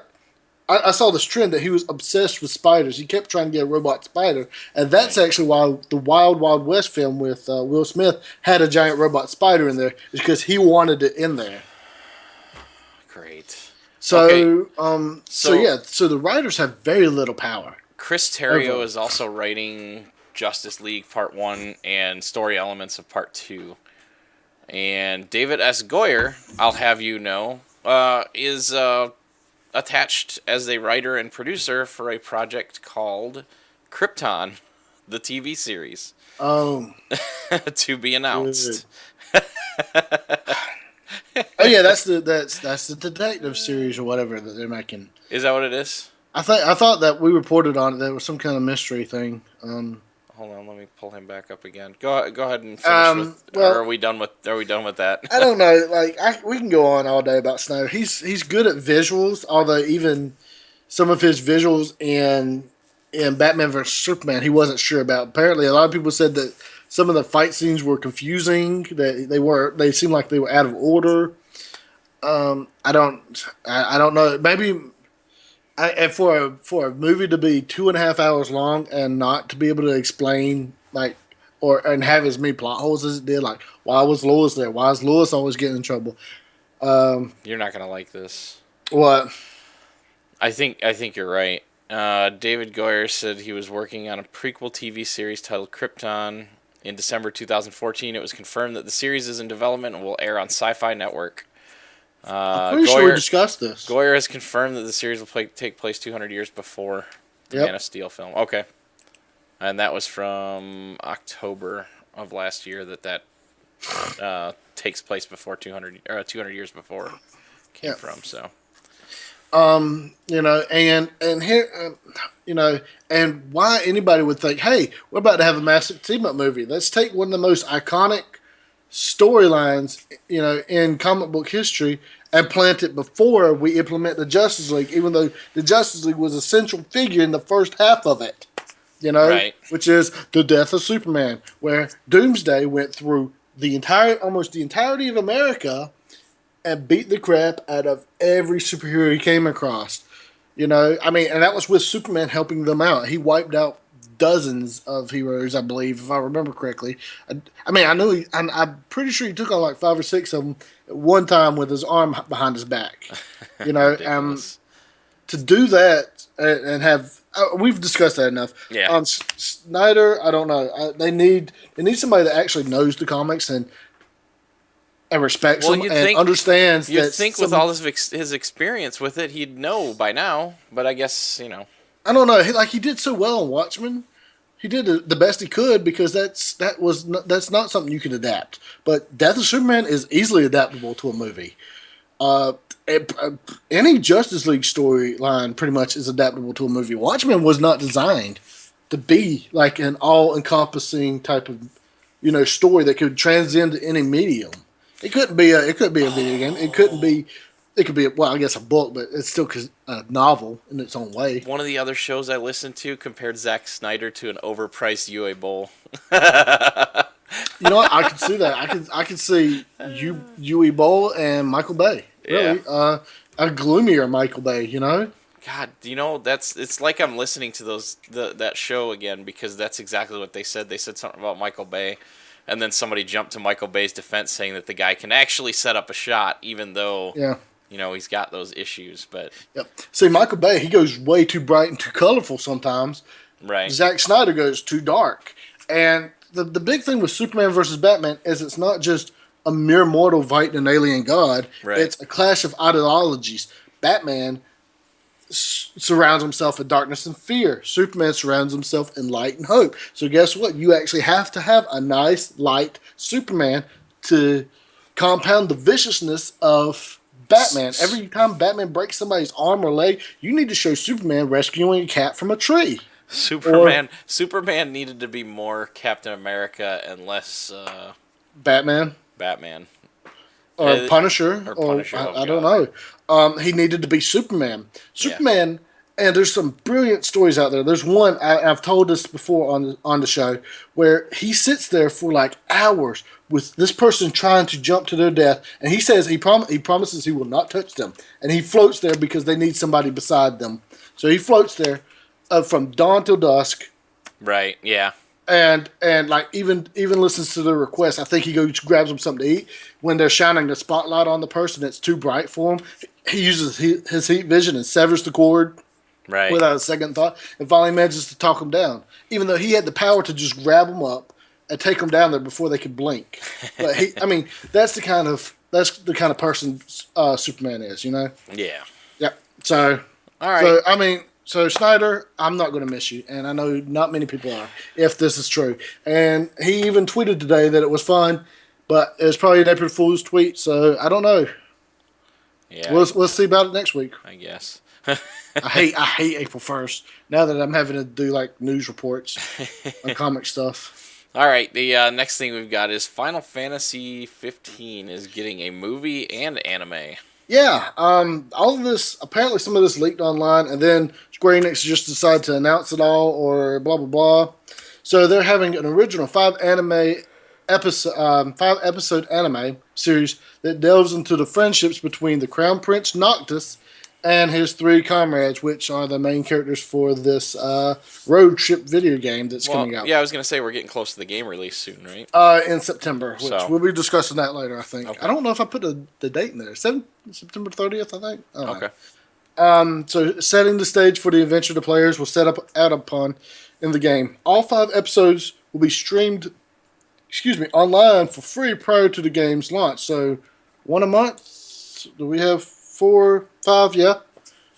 I saw this trend that he was obsessed with spiders. He kept trying to get a robot spider, and that's actually why the Wild Wild West film with Will Smith had a giant robot spider in there, is because he wanted it in there. Great. So, Okay. So the writers have very little power. Chris Terrio is also writing Justice League Part 1 and story elements of Part 2. And David S. Goyer, I'll have you know, is attached as a writer and producer for a project called Krypton, the TV series. Oh. To be announced. Oh yeah, that's the detective series or whatever that they're making. Is that what it is? I thought that we reported on it. That was some kind of mystery thing. Hold on, let me pull him back up again. Go ahead and finish or are we done with that? I don't know. We can go on all day about Snyder. He's good at visuals, although even some of his visuals in Batman vs Superman he wasn't sure about. Apparently, a lot of people said that some of the fight scenes were confusing. That they seemed like they were out of order. I don't know. Maybe. And for a movie to be 2.5 hours long and not to be able to explain and have as many plot holes as it did, like why was Lois there? Why is Lois always getting in trouble? You're not gonna like this. What? I think you're right. David Goyer said he was working on a prequel TV series titled Krypton. In December 2014, it was confirmed that the series is in development and will air on Sci-Fi Network. I'm pretty sure we discussed this. Goyer has confirmed that the series will take place 200 years before the Man of Steel film. Okay. And that was from October of last year that takes place before 200 years before came from. So, and here, and why anybody would think, hey, we're about to have a massive team-up movie. Let's take one of the most iconic storylines, in comic book history and plant it before we implement the Justice League, even though the Justice League was a central figure in the first half of it, which is the death of Superman, where Doomsday went through almost the entirety of America and beat the crap out of every superhero he came across. And that was with Superman helping them out. He wiped out dozens of heroes, I believe, if I remember correctly. I'm pretty sure he took on like 5 or 6 of them at one time with his arm behind his back. To do that and have we've discussed that enough. Yeah. Snyder, I don't know. They need somebody that actually knows the comics and respects them and understands. You'd think with all his experience with it, he'd know by now. But I guess I don't know. He did so well on Watchmen. He did the best he could because that's not something you can adapt. But Death of Superman is easily adaptable to a movie. Any Justice League storyline pretty much is adaptable to a movie. Watchmen was not designed to be like an all-encompassing type of story that could transcend to any medium. It could be a video game. It could be I guess a book, but it's still a novel in its own way. One of the other shows I listened to compared Zack Snyder to an overpriced UA Bowl. You know what? I could see that. I could see you Yui Bowl and Michael Bay. Yeah. Really, a gloomier Michael Bay. You know. God, it's like I'm listening to that show again because that's exactly what they said. They said something about Michael Bay, and then somebody jumped to Michael Bay's defense saying that the guy can actually set up a shot, even though Yeah. he's got those issues. But Yep. See, Michael Bay, he goes way too bright and too colorful sometimes. right, Zack Snyder goes too dark. And the big thing with Superman versus Batman is it's not just a mere mortal fighting an alien god. Right. It's a clash of ideologies. Batman surrounds himself in darkness and fear. Superman surrounds himself in light and hope. So guess what? You actually have to have a nice, light Superman to compound the viciousness of Batman. Every time Batman breaks somebody's arm or leg, you need to show Superman rescuing a cat from a tree. Superman needed to be more Captain America and less Batman. Or Punisher. I don't know. He needed to be Superman. Superman, and there's some brilliant stories out there. There's one, I've told this before on the show, where he sits there for like hours with this person trying to jump to their death, and he says he promises he will not touch them. And he floats there because they need somebody beside them. So he floats there from dawn till dusk. Right, yeah. And like even listens to their request. I think he goes grabs them something to eat. When they're shining the spotlight on the person that's too bright for him, he uses his heat vision and severs the cord without a second thought, and finally manages to talk them down. Even though he had the power to just grab them up and take them down there before they could blink. But that's the kind of person Superman is, you know. Yeah. Yep. So all right. So Snyder, I'm not going to miss you, and I know not many people are, if this is true. And he even tweeted today that it was fun, but it was probably an April Fool's tweet, so I don't know. Yeah, we'll see about it next week. I guess. I hate April 1st. Now that I'm having to do like news reports on comic stuff. All right, the next thing we've got is Final Fantasy 15 is getting a movie and anime. Yeah, all of this, apparently some of this leaked online, and then Square Enix just decided to announce it all, or blah, blah, blah. So they're having an original 5-episode anime series that delves into the friendships between the Crown Prince Noctis and his 3 comrades, which are the main characters for this road trip video game that's coming out. Yeah, I was going to say we're getting close to the game release soon, right? In September, which we'll be discussing that later, I think. Okay. I don't know if I put the date in there. September 30th, I think. Okay. So setting the stage for the adventure the players will set up out upon in the game. All 5 episodes will be streamed, online for free prior to the game's launch. So 1 a month. Do we have 4, 5? Yeah.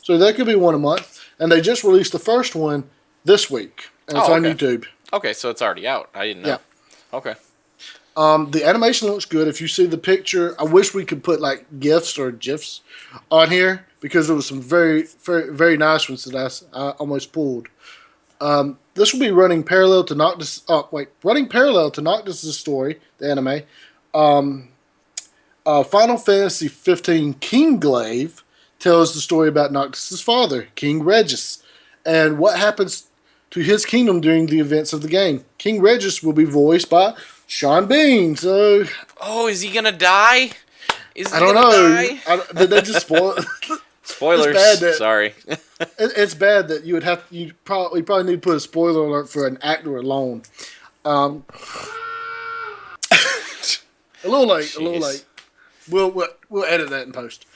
So that could be 1 a month. And they just released the first one this week. And it's on YouTube. Okay, so it's already out. I didn't know. Yeah. Okay. The animation looks good. If you see the picture, I wish we could put like GIFs or GIFs on here because there was some very, very, very nice ones that I almost pulled. This will be running parallel to Noctis. Running parallel to Noctis' story, the anime. Final Fantasy 15 Kingglaive tells the story about Noctis' father, King Regis, and what happens to his kingdom during the events of the game. King Regis will be voiced by Sean Bean. So, is he gonna die? I don't know. Did they just spoil it? Spoilers. Sorry. It's bad that you probably need to put a spoiler alert for an actor alone. A little late. Jeez. A little late. We'll edit that in post.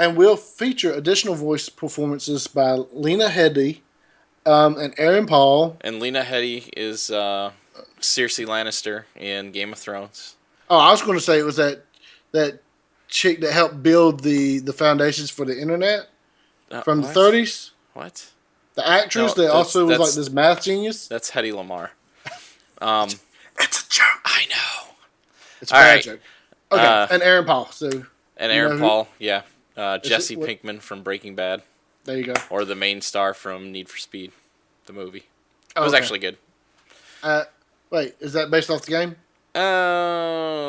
We'll feature additional voice performances by Lena Headey and Aaron Paul. And Lena Headey is Cersei Lannister in Game of Thrones. Oh, I was going to say it was that chick that helped build the foundations for the internet from the 30s. What? The actress that also was like this math genius. That's Hedy Lamarr. It's a joke. I know. It's a bad joke. Okay, and Aaron Paul. Yeah. Jesse Pinkman from Breaking Bad. There you go. Or the main star from Need for Speed, the movie. It was actually good. Wait, is that based off the game?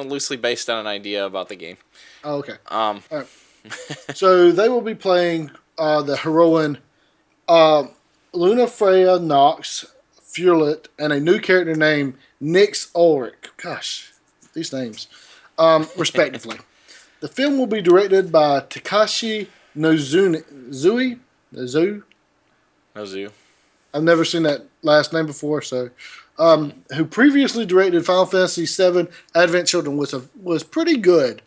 Loosely based on an idea about the game. Oh, okay. All right. So they will be playing the heroine Luna Freya Nox Furlet and a new character named Nix Ulrich. Gosh, these names. Respectively. The film will be directed by Takashi Nozui. Nozu? Nozu. I've never seen that last name before, so who previously directed Final Fantasy VII Advent Children was pretty good.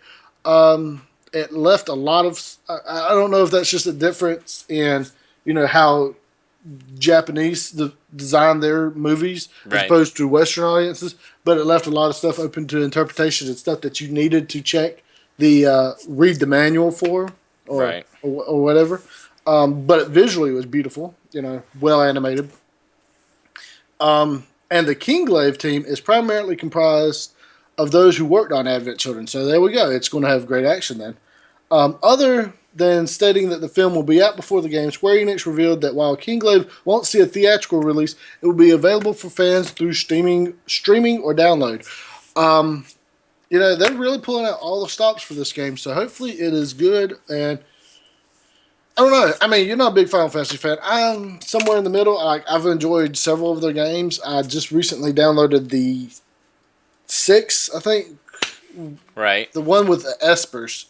It left a lot of. I don't know if that's just a difference in how Japanese design their movies as opposed to Western audiences, but it left a lot of stuff open to interpretation and stuff that you needed to check the read the manual for or whatever. But visually it was beautiful, well animated. And the Kingslave team is primarily comprised of those who worked on Advent Children. So there we go. It's going to have great action then. Other than stating that the film will be out before the game, Square Enix revealed that while Kingslave won't see a theatrical release, it will be available for fans through streaming or download. They're really pulling out all the stops for this game, so hopefully it is good. And I don't know. I mean, you're not a big Final Fantasy fan. I'm somewhere in the middle. I've enjoyed several of their games. I just recently downloaded the 6, I think. Right. The one with the Espers.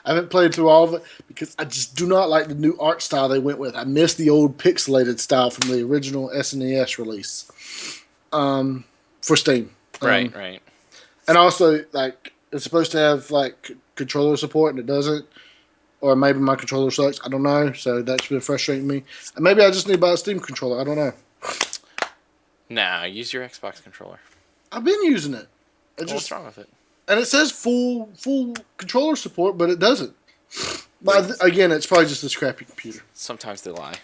I haven't played through all of it because I just do not like the new art style they went with. I miss the old pixelated style from the original SNES release for Steam. Right. And also, it's supposed to have, controller support, and it doesn't. Or maybe my controller sucks. I don't know. So that's been frustrating me. And maybe I just need to buy a Steam controller. I don't know. Nah, use your Xbox controller. I've been using it. What's wrong with it? And it says full controller support, but it doesn't. But again, it's probably just this crappy computer. Sometimes they lie.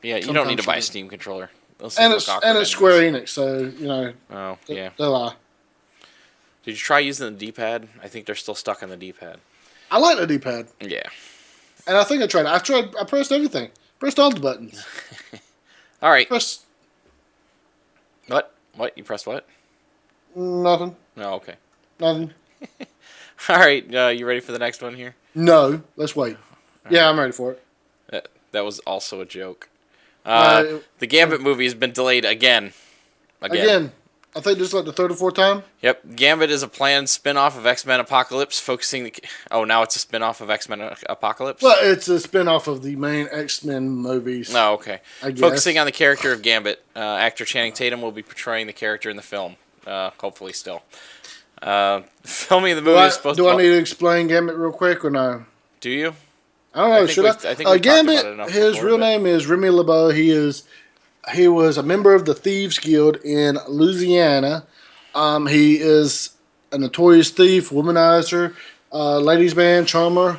Yeah, you don't need to buy a Steam controller. And it's Square Enix, so Oh yeah, they lie. Did you try using the D-pad? I think they're still stuck on the D-pad. I like the D-pad. Yeah. And I think I tried it. I pressed everything. Pressed all the buttons. All right. Press. What? You pressed what? Nothing. No, okay. Nothing. All right. You ready for the next one here? No. Let's wait. Yeah, I'm ready for it. That was also a joke. The Gambit movie has been delayed again. Again. I think this is the third or fourth time. Yep. Gambit is a planned spin-off of X-Men Apocalypse, focusing now it's a spin-off of X-Men Apocalypse? Well, it's a spin-off of the main X-Men movies. Oh, okay. I guess. Focusing on the character of Gambit, actor Channing Tatum will be portraying the character in the film. Hopefully still. Filming the movie is supposed to... Do I need to explain Gambit real quick or no? Do you? I don't know. Should I? I think Gambit, his real name is Remy LeBeau. He was a member of the Thieves Guild in Louisiana. He is a notorious thief, womanizer, ladies' man, charmer.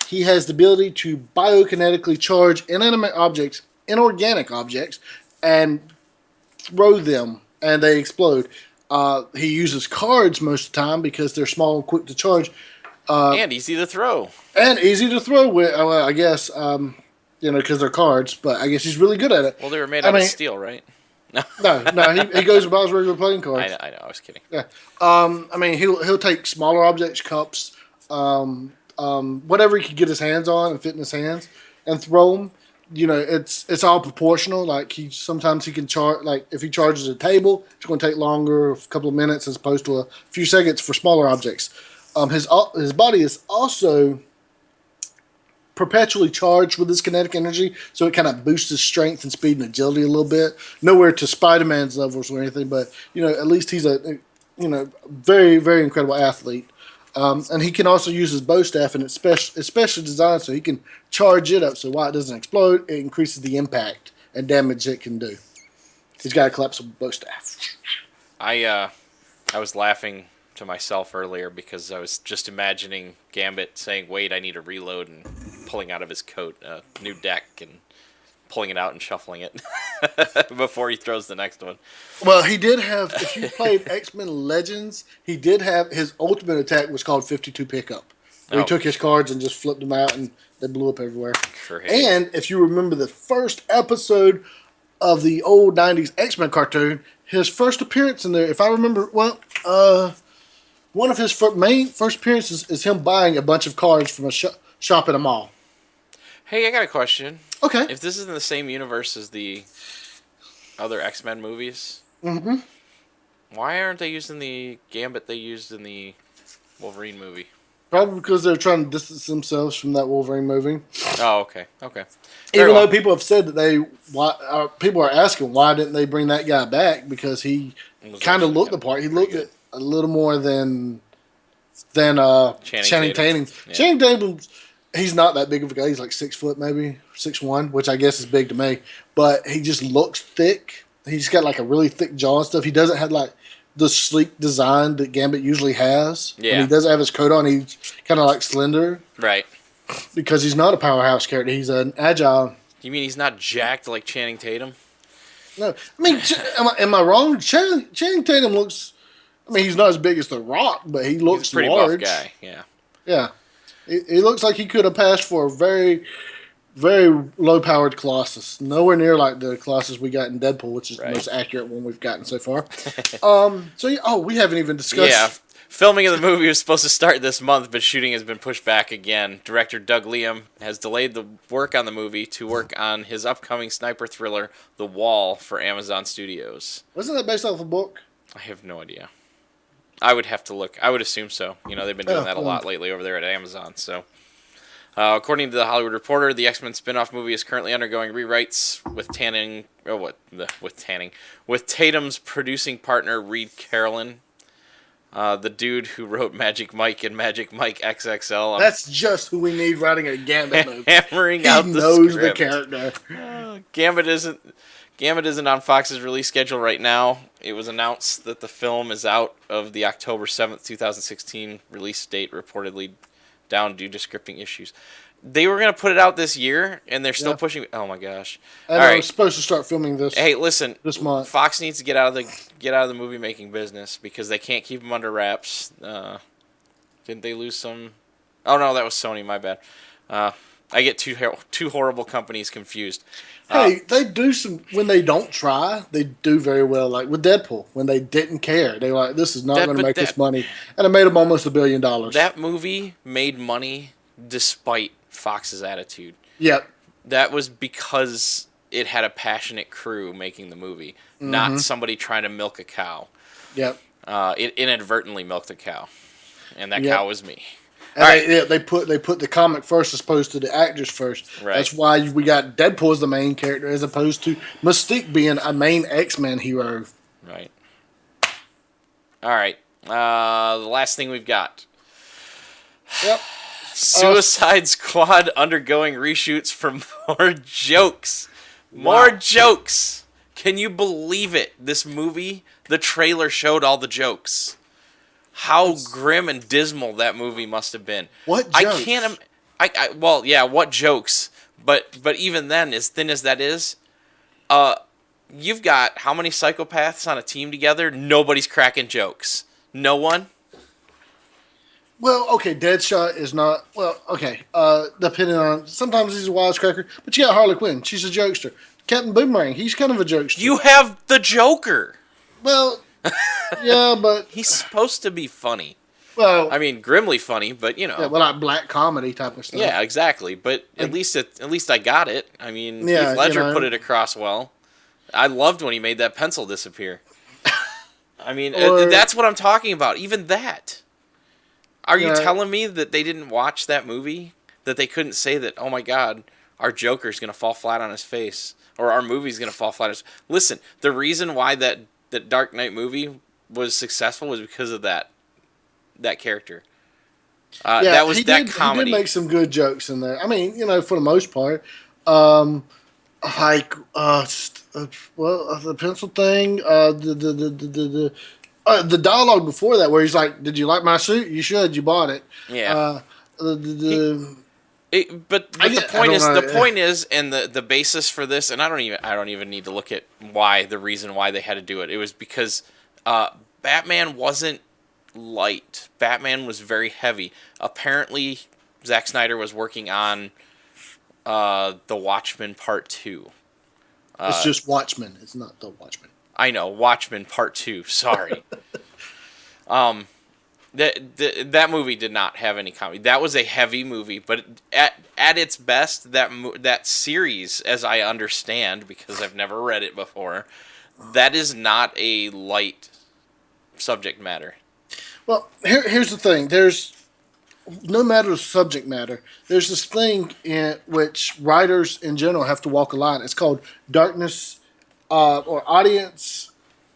He has the ability to biokinetically charge inorganic objects, and throw them, and they explode. He uses cards most of the time because they're small and quick to charge. And easy to throw. With, I guess... because they're cards, but I guess he's really good at it. Well, they were made out of steel, right? No. No, he goes and buys regular playing cards. I know, I was kidding. Yeah. He'll take smaller objects, cups, whatever he can get his hands on and fit in his hands, and throw them. It's all proportional. Sometimes he can charge. If he charges a table, it's going to take longer, a couple of minutes, as opposed to a few seconds for smaller objects. His body is also perpetually charged with this kinetic energy, so it kind of boosts his strength and speed and agility a little bit. Nowhere to Spider-Man's levels or anything, but at least he's a very, very incredible athlete. And he can also use his bow staff, and it's specially designed so he can charge it up. So while it doesn't explode, it increases the impact and damage it can do. He's got a collapsible bow staff. I was laughing to myself earlier because I was just imagining Gambit saying, "Wait, I need to reload," and pulling out of his coat a new deck and pulling it out and shuffling it before he throws the next one. Well, he did have, if you played X-Men Legends, he did have, his ultimate attack was called 52 Pickup. He took his cards and just flipped them out, and they blew up everywhere. And if you remember the first episode of the old 90s X-Men cartoon, his first appearance in there, if I remember, one of his main first appearances is him buying a bunch of cards from a shop at a mall. Hey, I got a question. Okay. If this is in the same universe as the other X-Men movies. Mm-hmm. Why aren't they using the Gambit they used in the Wolverine movie? Probably because they're trying to distance themselves from that Wolverine movie. Oh, okay, okay. Very Even though well. people have said that people are asking why didn't they bring that guy back because he It was kind of actually looked kind the of part. He pretty looked good. it a little more than Channing Channing Tatum. Tatum. Yeah. Channing Tatum, he's not that big of a guy. He's like 6 foot, maybe 6'1", which I guess is big to me. But he just looks thick. He's got like a really thick jaw and stuff. He doesn't have like the sleek design that Gambit usually has. When Yeah. he doesn't have his coat on, he's kind of like slender Right. because he's not a powerhouse character. He's an agile. You mean he's not jacked like Channing Tatum? No, I mean, am I wrong? Channing Tatum looks. I mean, he's not as big as The Rock, but he looks He's a pretty large. buff guy. Yeah. Yeah, he looks like he could have passed for a very, very low-powered Colossus. Nowhere near like the Colossus we got in Deadpool, which is Right. the most accurate one we've gotten so far. So yeah, we haven't even discussed. Yeah. Filming of the movie was supposed to start this month, but shooting has been pushed back again. Director Doug Liam has delayed the work on the movie to work on his upcoming sniper thriller, The Wall, for Amazon Studios. Wasn't that based off a book? I have no idea. I would have to look. I would assume so. You know, they've been doing that a lot lately over there at Amazon. So, according to the Hollywood Reporter, the X-Men spin-off movie is currently undergoing rewrites with Tatum's producing partner Reed Carolyn, the dude who wrote Magic Mike and Magic Mike XXL. That's just who we need writing a Gambit movie. Hammering He out the knows script. the character. Gambit isn't on Fox's release schedule right now. It was announced that the film is out of the October 7th, 2016 release date, reportedly down due to scripting issues. They were going to put it out this year, and they're still pushing. Oh my gosh! And All I right. was supposed to start filming this. Hey, listen. This month. Fox needs to get out of the movie making business because they can't keep them under wraps. Didn't they lose some? Oh no, that was Sony. My bad. I get two horrible companies confused. Hey, they do some when they don't try. They do very well. Like with Deadpool, when they didn't care, they were like, "This is not going to make us money," and it made them almost $1 billion. That movie made money despite Fox's attitude. Yep. That was because it had a passionate crew making the movie, not somebody trying to milk a cow. Yep. It inadvertently milked a cow, and that Yep. cow was me. And they put the comic first as opposed to the actors first. Right. That's why we got Deadpool as the main character as opposed to Mystique being a main X-Men hero. Right. All right. The last thing we've got. Yep. Suicide Squad undergoing reshoots for more jokes. More jokes. Can you believe it? This movie, the trailer showed all the jokes. How grim and dismal that movie must have been. What I jokes? can't. Well, yeah, what jokes? But even then, as thin as that is, you've got how many psychopaths on a team together? Nobody's cracking jokes. No one. Well, okay, Deadshot is not. Well, okay, depending on. Sometimes he's a wisecracker, but you got Harley Quinn. She's a jokester. Captain Boomerang, he's kind of a jokester. You have the Joker. Well, yeah, but He's supposed to be funny. well, I mean, grimly funny, but you know. yeah, well, like black comedy type of stuff. Yeah, exactly. But at least I got it. I mean, Yeah, Heath Ledger you know. put it across well. I loved when he made that pencil disappear. I mean, Or- that's what I'm talking about. Even that. Are you Yeah. telling me that they didn't watch that movie? That they couldn't say that, oh my God, our Joker's going to fall flat on his face. Or our movie's going to fall flat on his... Listen, the reason why that Dark Knight movie was successful was because of that character. That was that comedy. He did make some good jokes in there. I mean, for the most part, like the pencil thing, the dialogue before that, where he's like, "Did you like my suit? You should. You bought it." Yeah. But The point is, and the basis for this, and I don't even need to look at the reason why they had to do it. It was because Batman wasn't light. Batman was very heavy. Apparently, Zack Snyder was working on The Watchmen Part 2. it's just Watchmen. It's not the Watchmen. I know, Watchmen Part 2. Sorry. That movie did not have any comedy. That was a heavy movie, but at its best, that series, as I understand, because I've never read it before, that is not a light subject matter. Well, here's the thing. There's no matter the subject matter. There's this thing in which writers in general have to walk a line. It's called darkness or audience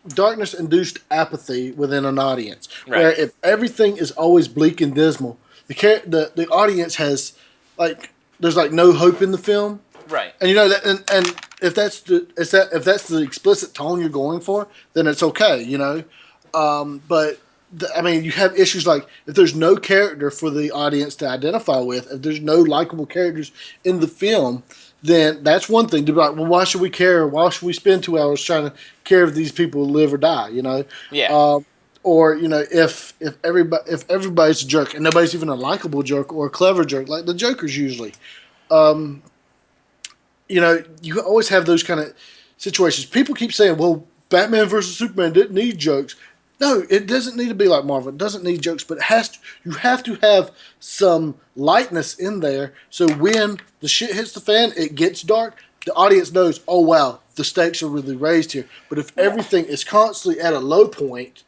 darkness induced apathy within an audience. Right. Where if everything is always bleak and dismal, the audience has like there's like no hope in the film. Right. And you know that and if that's the explicit tone you're going for, then it's okay, you know. But I mean, you have issues like if there's no character for the audience to identify with, if there's no likable characters in the film, then that's one thing to be like, well, why should we care? Why should we spend 2 hours trying to care if these people live or die? You know, Yeah. Or you know, if everybody's a jerk and nobody's even a likable jerk or a clever jerk, like the Joker's usually, you know, you always have those kind of situations. People keep saying, well, Batman versus Superman didn't need jokes. No, it doesn't need to be like Marvel. It doesn't need jokes, but you have to have some lightness in there. So when the shit hits the fan, it gets dark. The audience knows, oh wow, the stakes are really raised here. But if everything is constantly at a low point,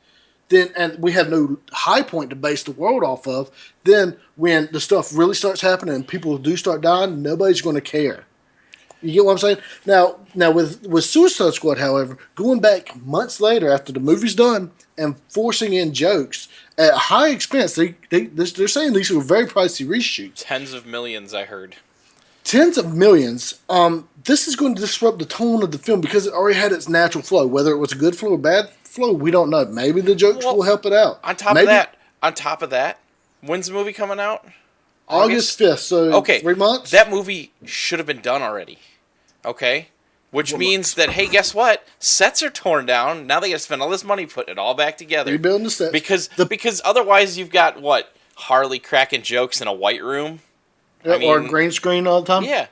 then and we have no high point to base the world off of, then when the stuff really starts happening and people do start dying, nobody's going to care. You get what I'm saying? Now with Suicide Squad, however, going back months later after the movie's done and forcing in jokes at high expense, they're saying these are very pricey reshoots. Tens of millions, I heard. Tens of millions. This is going to disrupt the tone of the film because it already had its natural flow. Whether it was a good flow or bad flow, we don't know. Maybe the jokes will help it out. On top of that, when's the movie coming out? August 5th, so okay, 3 months? That movie should have been done already. Okay? Which means that, hey, guess what? Sets are torn down. Now they got to spend all this money putting it all back together. Rebuilding the set. Because otherwise you've got, what, Harley cracking jokes in a white room? Or green screen all the time? Yeah.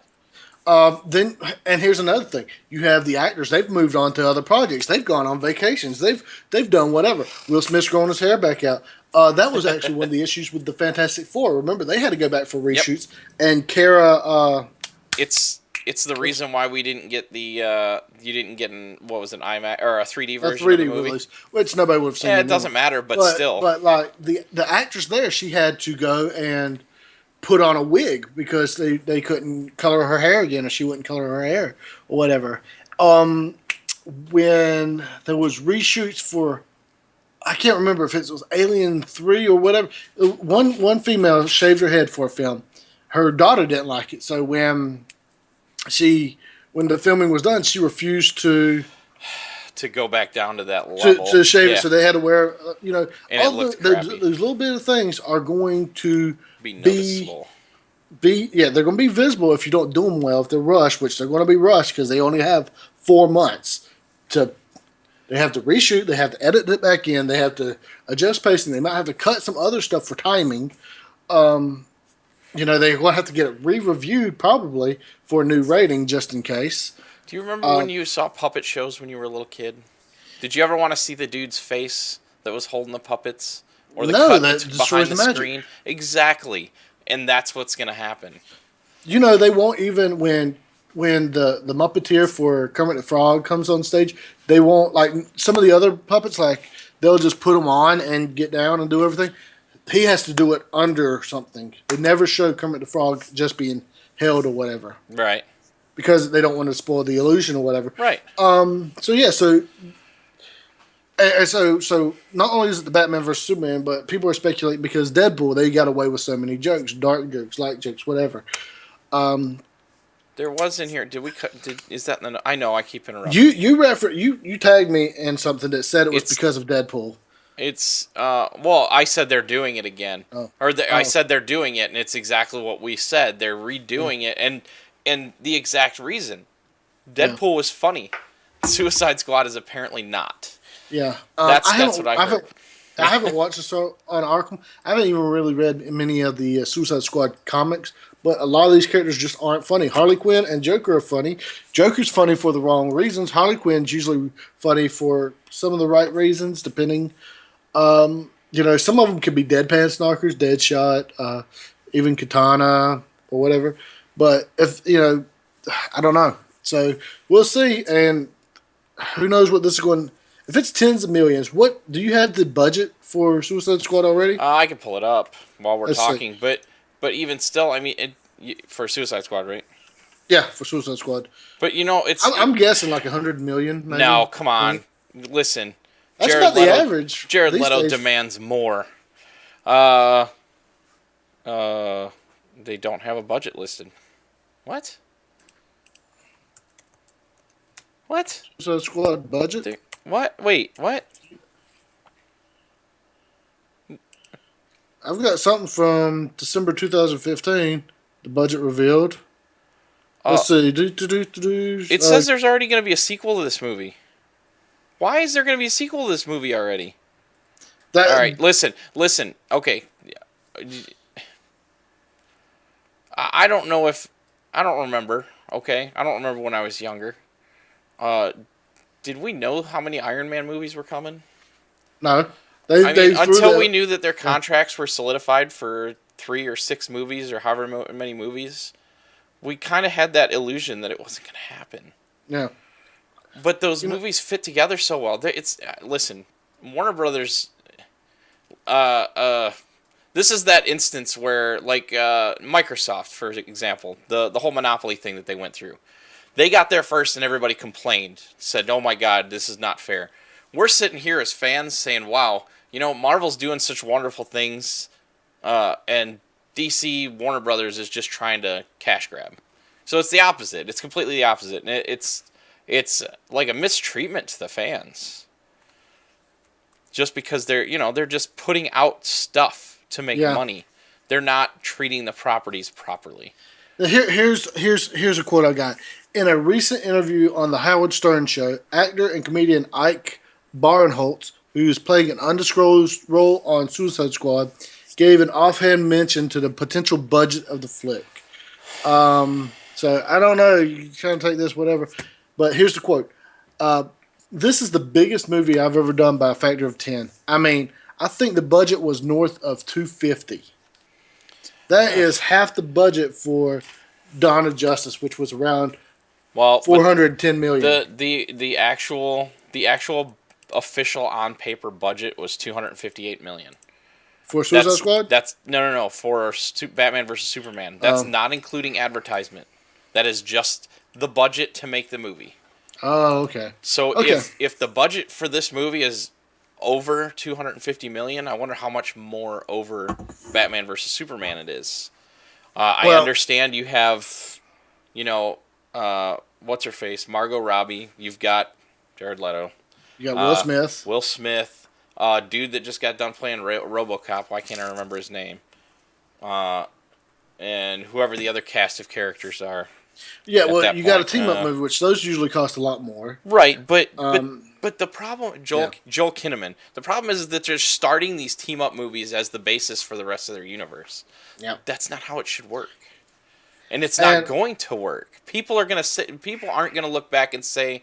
And here's another thing. You have the actors, they've moved on to other projects. They've gone on vacations. They've done whatever. Will Smith's growing his hair back out. That was actually one of the issues with the Fantastic Four. Remember, they had to go back for reshoots. Yep. And Kara... It's the reason why we didn't get the... you didn't get what was an IMAX... Or a 3D version 3D of the movie? release, which nobody would have seen. Yeah, it doesn't matter, but still. But, like, the actress there, she had to go and put on a wig because they couldn't color her hair again, or she wouldn't color her hair, or whatever. When there was reshoots for... I can't remember if it was Alien 3 or whatever. One female shaved her head for a film. Her daughter didn't like it, so when the filming was done, she refused to go back down to that level. To shave it, so they had to wear, and all those little bit of things are going to be noticeable. They're going to be visible if you don't do them well, if they're rushed, which they're going to be rushed because they only have 4 months to... They have to reshoot. They have to edit it back in. They have to adjust pacing. They might have to cut some other stuff for timing. They're going to have to get it re-reviewed probably for a new rating just in case. Do you remember when you saw puppet shows when you were a little kid? Did you ever want to see the dude's face that was holding the puppets? Or the cut that's behind the screen? Exactly. And that's what's going to happen. They won't even... When the Muppeteer for Kermit the Frog comes on stage, they won't, like some of the other puppets, like they'll just put them on and get down and do everything. He has to do it under something. They never show Kermit the Frog just being held or whatever. Right. Because they don't want to spoil the illusion or whatever. Right. So not only is it the Batman versus Superman, but people are speculating because Deadpool, they got away with so many jokes, dark jokes, light jokes, whatever. There was in here. Did we cut? Is that? I know. I keep interrupting. You tagged me in something that said it was because of Deadpool. It's well, I said they're doing it again, I said they're doing it, and it's exactly what we said. They're redoing it, and the exact reason. Deadpool was funny. Suicide Squad is apparently not. Yeah, that's what I heard. I haven't watched the show on Arkham. I haven't even really read many of the Suicide Squad comics, but a lot of these characters just aren't funny. Harley Quinn and Joker are funny. Joker's funny for the wrong reasons. Harley Quinn's usually funny for some of the right reasons, depending. some of them could be deadpan snarkers, Deadshot, even Katana or whatever. But I don't know. So we'll see, and who knows what this is going. If it's tens of millions, what do you have the budget for Suicide Squad already? I can pull it up while we're Let's see. talking, but even still, I mean, for Suicide Squad, right? Yeah, for Suicide Squad. But it's. I'm guessing like 100 million. Maybe. No, come on, listen. That's about the average. Jared these Leto days. demands more. They don't have a budget listed. What? What? Suicide Squad budget. What? Wait, what? I've got something from December 2015. The budget revealed. Let's see. It says there's already going to be a sequel to this movie. Why is there going to be a sequel to this movie already? All right, listen. Okay. I don't know if... I don't remember, okay? I don't remember when I was younger. Did we know how many Iron Man movies were coming? No. Until we knew that their contracts were solidified for 3 or 6 movies or however many movies, we kind of had that illusion that it wasn't going to happen. Yeah. But those movies fit together so well. Listen, Warner Brothers. This is that instance where, like, Microsoft, for example, the whole monopoly thing that they went through. They got there first, and everybody complained, said, "Oh my God, this is not fair." We're sitting here as fans saying, "Wow, Marvel's doing such wonderful things, and DC Warner Brothers is just trying to cash grab." So it's the opposite. It's completely the opposite, and it's like a mistreatment to the fans. Just because they're just putting out stuff to make money. They're not treating the properties properly. Now here's a quote I got. In a recent interview on the Howard Stern Show, actor and comedian Ike Barinholtz, who is playing an undisclosed role on Suicide Squad, gave an offhand mention to the potential budget of the flick. So I don't know. You can take this, whatever. But here's the quote. This is the biggest movie I've ever done by a factor of 10. I mean, I think the budget was north of $250. That is half the budget for Dawn of Justice, which was around $410 million. The actual official on paper budget was $258 million. For Suicide Squad? That's no for Batman versus Superman. That's not including advertisement. That is just the budget to make the movie. Oh, okay. So if the budget for this movie is over $250 million, I wonder how much more over Batman versus Superman it is. I understand you have, what's her face, Margot Robbie. You've got Jared Leto. You got Will Smith. Will Smith. Dude that just got done playing RoboCop. Why can't I remember his name? And whoever the other cast of characters are. Yeah, well, you got a team-up movie, which those usually cost a lot more. Right, but the problem, Joel Kinnaman, the problem is that they're starting these team-up movies as the basis for the rest of their universe. Yeah, that's not how it should work, and it's not going to work. People aren't going to look back and say,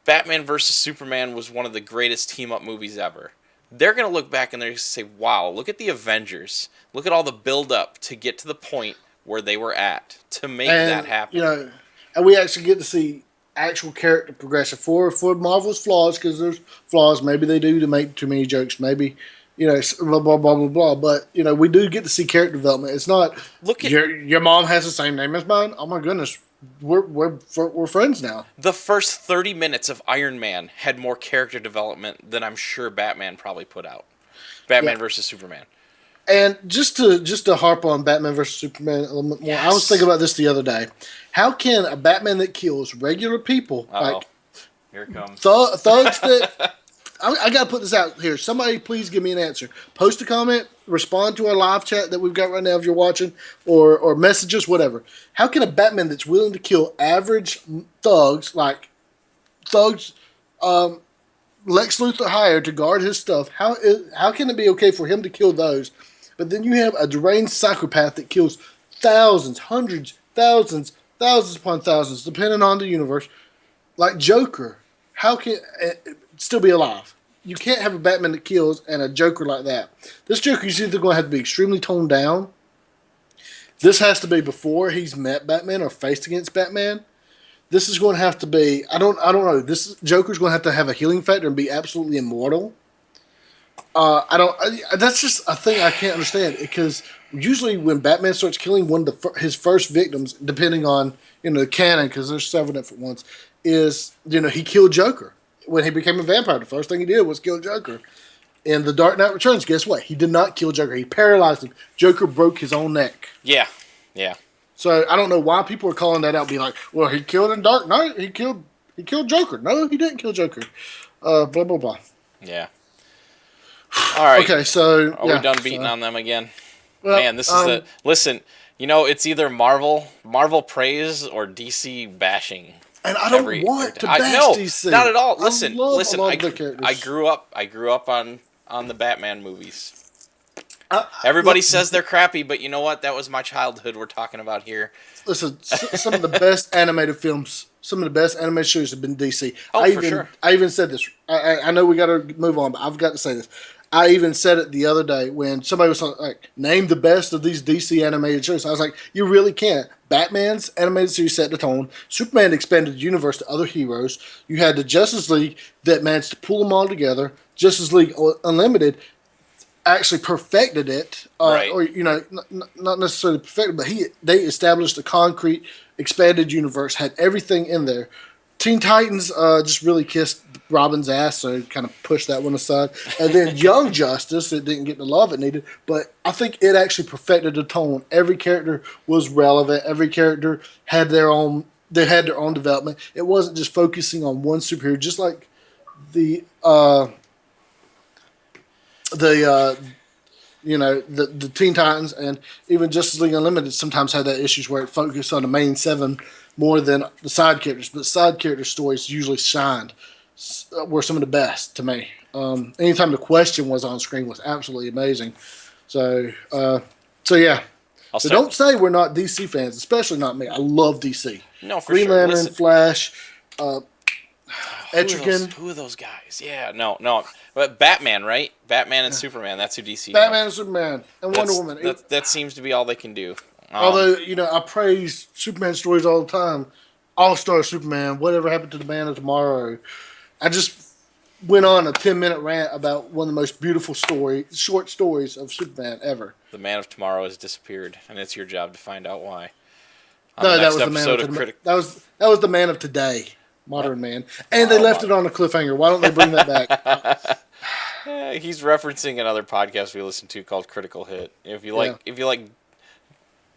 Batman versus Superman was one of the greatest team-up movies ever. They're going to look back and they're going to say, wow, look at the Avengers. Look at all the build-up to get to the point where they were at to make that happen. And we actually get to see actual character progression for Marvel's flaws, because there's flaws. Maybe they do to make too many jokes. Maybe, blah, blah, blah, blah, blah. But, we do get to see character development. It's not, your mom has the same name as mine. Oh, my goodness. We're friends now. The first 30 minutes of Iron Man had more character development than I'm sure Batman probably put out. Batman versus Superman. And just to harp on Batman versus Superman a little bit more, I was thinking about this the other day. How can a Batman that kills regular people, like here it comes, thugs that I got to put this out here. Somebody please give me an answer. Post a comment, respond to our live chat that we've got right now if you're watching, or messages, whatever. How can a Batman that's willing to kill average thugs, like thugs Lex Luthor hired to guard his stuff, how can it be okay for him to kill those? But then you have a deranged psychopath that kills thousands, hundreds, thousands upon thousands, depending on the universe, like Joker. How can it still be alive? you can't have a Batman that kills and a Joker like that. This Joker is either going to have to be extremely toned down. This has to be before he's met Batman or faced against Batman. This is going to have to be. I don't know. This Joker's going to have a healing factor and be absolutely immortal. I don't. That's just a thing I can't understand because usually when Batman starts killing his first victims, depending on the canon, because there's several different ones, is he killed Joker when he became a vampire. The first thing he did was kill Joker. In The Dark Knight Returns, guess what? He did not kill Joker. He paralyzed him. Joker broke his own neck. Yeah. So I don't know why people are calling that out. Be like, well, he killed in Dark Knight. He killed Joker. No, he didn't kill Joker. Blah blah blah. Yeah. All right. Okay, so are we done beating on them again? Well, Man, this is listen. It's either Marvel praise or DC bashing. And I don't want to bash DC. Not at all. Listen. I grew up on the Batman movies. Everybody says they're crappy, but you know what? That was my childhood we're talking about here. Listen, some of the best animated films, some of the best animated shows have been DC. For sure. I even said this. I know we got to move on, but I've got to say this. I even said it the other day when somebody was like, name the best of these DC animated shows. I was like, you really can't. Batman's animated series set the tone. Superman expanded the universe to other heroes. You had the Justice League that managed to pull them all together. Justice League Unlimited actually perfected it. Right. Or, not necessarily perfected, but they established a concrete, expanded universe, had everything in there. Teen Titans just really kissed Robin's ass, so kind of pushed that one aside. And then Young Justice, it didn't get the love it needed, but I think it actually perfected the tone. Every character was relevant. Every character had their own development. It wasn't just focusing on one superhero, just like the Teen Titans and even Justice League Unlimited sometimes had that issues where it focused on the main seven more than the side characters. But side character stories usually shined, were some of the best to me. Anytime the Question was on screen was absolutely amazing. So yeah. So don't say we're not DC fans, especially not me. I love DC. No, for Green sure. Lantern, Listen. Flash, Etrigan. Who are those guys? Yeah, no. But Batman, right? Batman and Superman. That's who DC. Batman and Superman and Wonder Woman. That seems to be all they can do. Although, I praise Superman stories all the time. All-Star Superman, Whatever Happened to the Man of Tomorrow. I just went on a 10-minute rant about one of the most beautiful short stories of Superman ever. The Man of Tomorrow has disappeared, and it's your job to find out why. No, that was the Man of that was the Man of Today, Modern Man. And they left it on a cliffhanger. Why don't they bring that back? He's referencing another podcast we listened to called Critical Hit. If you like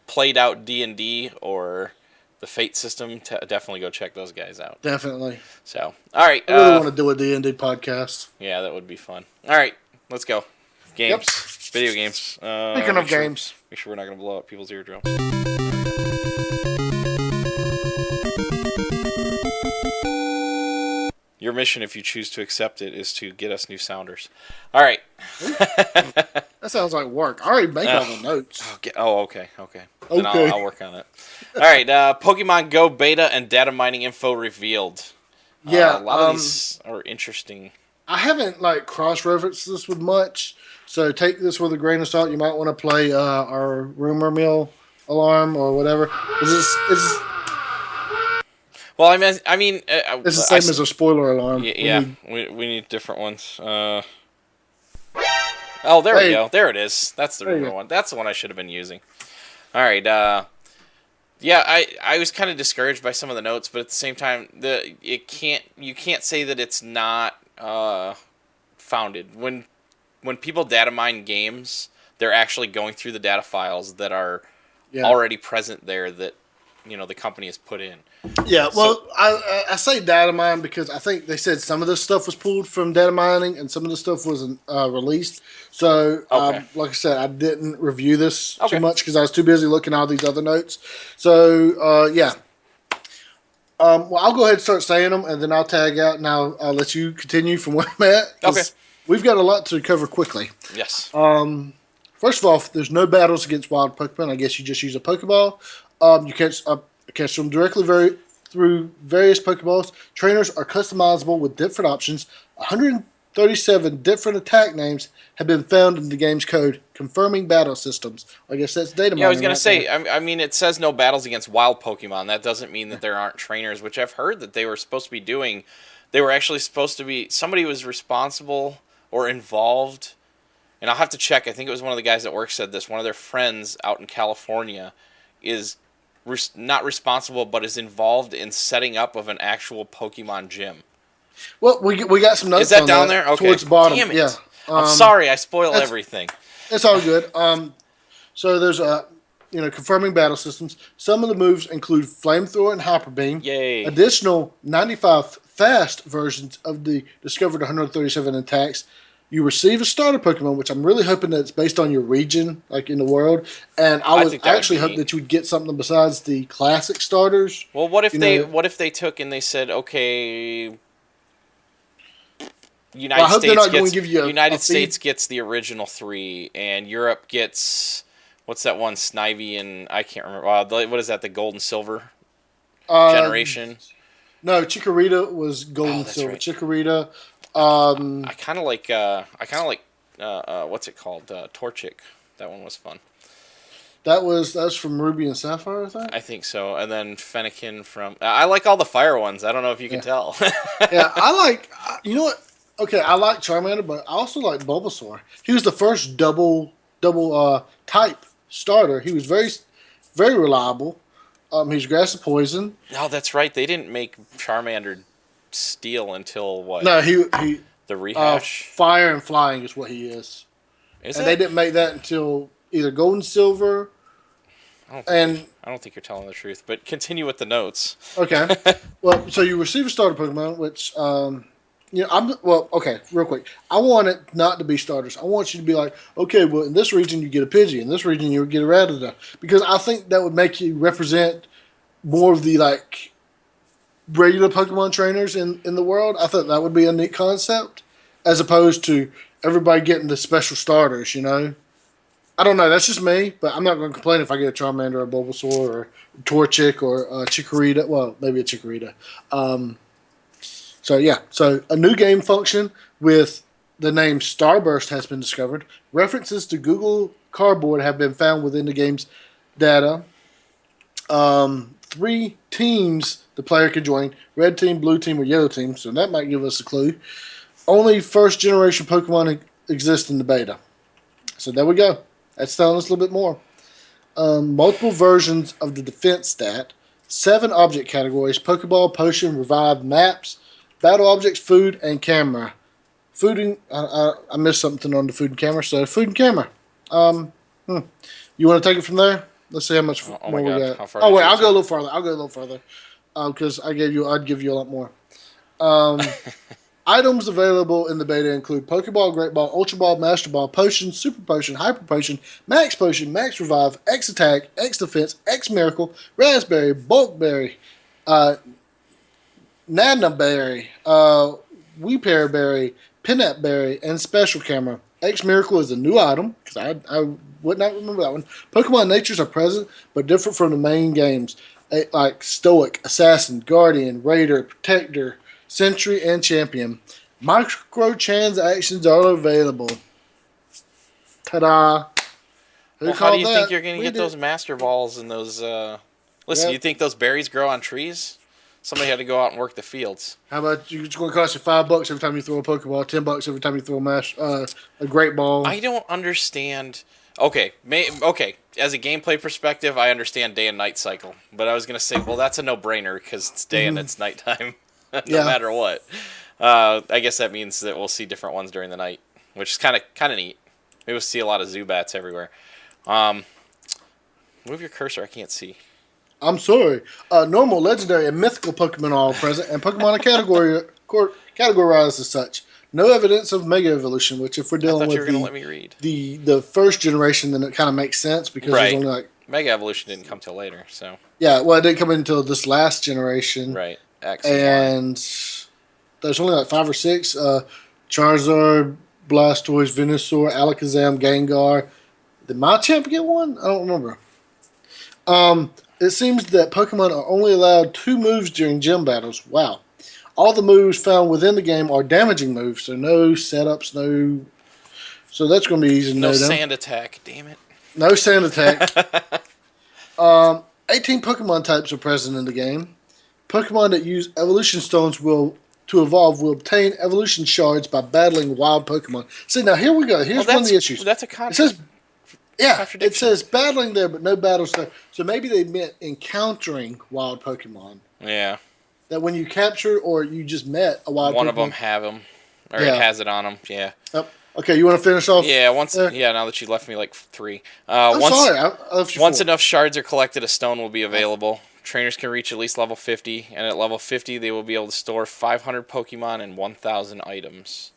played out D&D or the Fate system, definitely go check those guys out. Definitely. So, all right. I really want to do a D&D podcast. Yeah, that would be fun. All right, let's go. Games. Yep. Video games. Speaking of games. Make sure we're not going to blow up people's eardrums. Your mission, if you choose to accept it, is to get us new sounders. All right. That sounds like work. I already make all the notes. Okay. Then I'll work on it. All right. Pokemon Go beta and data mining info revealed. Yeah. A lot of these are interesting. I haven't cross-referenced this with much, so take this with a grain of salt. You might want to play our rumor mill alarm or whatever. Well, I mean, it's the same as a spoiler alarm. Yeah, we need different ones. Oh, there we go. There it is. That's the rumor one. That's the one I should have been using. All right. Yeah, I was kind of discouraged by some of the notes, but at the same time, you can't say that it's not founded. When people data mine games, they're actually going through the data files that are already present there that the company has put in. Yeah, well, I say data mine because I think they said some of this stuff was pulled from data mining and some of the stuff wasn't released. So, like I said, I didn't review this too much because I was too busy looking at all these other notes. So, yeah. Well, I'll go ahead and start saying them, and then I'll tag out, and I'll let you continue from where I'm at. Okay. We've got a lot to cover quickly. Yes. First of all, there's no battles against wild Pokemon. I guess you just use a Pokeball. You catch them directly through various Pokeballs. Trainers are customizable with different options. 137 different attack names have been found in the game's code, confirming battle systems. I guess that's data mining. Yeah, I was gonna right say. there. I mean, it says no battles against wild Pokemon. That doesn't mean that there aren't trainers, which I've heard that they were supposed to be doing. They were actually supposed to be. Somebody was responsible or involved, and I'll have to check. I think it was one of the guys at work said this. One of their friends out in California is not responsible, but is involved in setting up of an actual Pokemon gym. Well, we got some notes. Is that on down that there? Okay. Towards the bottom. Damn it. Yeah. I'm sorry. I spoil everything. It's all good. So there's confirming battle systems. Some of the moves include flamethrower and hyper beam. Yay. Additional 95 fast versions of the discovered 137 attacks. You receive a starter Pokemon, which I'm really hoping that it's based on your region, like in the world. And I would actually hope that you would get something besides the classic starters. Well, what if they took and they said, okay, United States gets the original 3, and Europe gets what's that one, Snivy, and I can't remember. What is that? The Gold and Silver generation? No, Chikorita was Gold and Silver. Right. Chikorita. I kind of like what's it called? Torchic. That one was fun. That was from Ruby and Sapphire, I think. I think so. And then Fennekin from. I like all the fire ones. I don't know if you can tell. Yeah, I like. You know what? Okay, I like Charmander, but I also like Bulbasaur. He was the first double type starter. He was very, very reliable. He's grass and poison. No, that's right. They didn't make Charmander steel until what? No, he the rehash. Fire and flying is what he is. They didn't make that until either Gold and Silver. I don't think you're telling the truth, but continue with the notes. Okay. Well, so you receive a starter Pokemon, which real quick. I want it not to be starters. I want you to be like, okay, well, in this region you get a Pidgey, in this region you get a Rattata, because I think that would make you represent more of the like regular Pokemon trainers in the world. I thought that would be a neat concept, as opposed to everybody getting the special starters. I don't know. That's just me, but I'm not going to complain if I get a Charmander, or a Bulbasaur, or a Torchic, or a Chikorita. Well, maybe a Chikorita. So a new game function with the name Starburst has been discovered. References to Google Cardboard have been found within the game's data. 3 teams the player can join: red team, blue team, or yellow team. So that might give us a clue. Only first generation Pokemon exist in the beta. So there we go. That's telling us a little bit more. Multiple versions of the defense stat. 7 object categories: Pokeball, Potion, Revive, Maps, Battle Objects, Food, and Camera. I missed something on the food and camera. So food and camera. You want to take it from there? Let's see how much more we got. I'll go a little further. Because I'd give you a lot more. Items available in the beta include Pokeball, Great Ball, Ultra Ball, Master Ball, Potion, Super Potion, Hyper Potion, Max Revive, X Attack, X Defense, X Miracle, Raspberry, Bulk Berry, Nana Berry, Weepear Berry, Pinap Berry, and Special Camera. X Miracle is a new item, because I would not remember that one. Pokemon natures are present, but different from the main games, like Stoic, Assassin, Guardian, Raider, Protector, Sentry, and Champion. Microtransactions are available. Ta-da! How do you think you're going to get those Master Balls and those... Listen, you think those berries grow on trees? Somebody had to go out and work the fields. How about it's going to cost you $5 every time you throw a Pokeball, $10 every time you throw a Great Ball? I don't understand. Okay, as a gameplay perspective, I understand day and night cycle. But I was going to say, well, that's a no-brainer because it's day and it's nighttime, no matter what. I guess that means that we'll see different ones during the night, which is kind of neat. Maybe we'll see a lot of Zubats everywhere. Move your cursor, I can't see. I'm sorry. Normal, legendary, and mythical Pokemon are all present, and Pokemon are categorized as such. No evidence of Mega Evolution, which if we're dealing with the first generation, then it kind of makes sense because there's only like... Mega Evolution didn't come till later, so... Yeah, well, it didn't come until this last generation. Right. And there's only like 5 or 6. Charizard, Blastoise, Venusaur, Alakazam, Gengar. Did Machamp get one? I don't remember. It seems that Pokemon are only allowed 2 moves during gym battles. Wow. All the moves found within the game are damaging moves, so no setups, no. So that's going to be easy to No know them. sand attack, damn it. No sand attack. 18 Pokemon types are present in the game. Pokemon that use evolution stones to evolve will obtain evolution shards by battling wild Pokemon. See, now here we go. Here's one of the issues. That's a contradiction. It says battling there, but no battles there. So maybe they meant encountering wild Pokemon. Yeah. That when you capture or you just met a wild Pokemon. One of them have them. Or it has it on them, yeah. Yep. Okay, you want to finish off? Yeah, now that you left me like 3. I'm sorry, I left you once 4. enough shards are collected, a stone will be available. Trainers can reach at least level 50, and at level 50, they will be able to store 500 Pokemon and 1,000 items.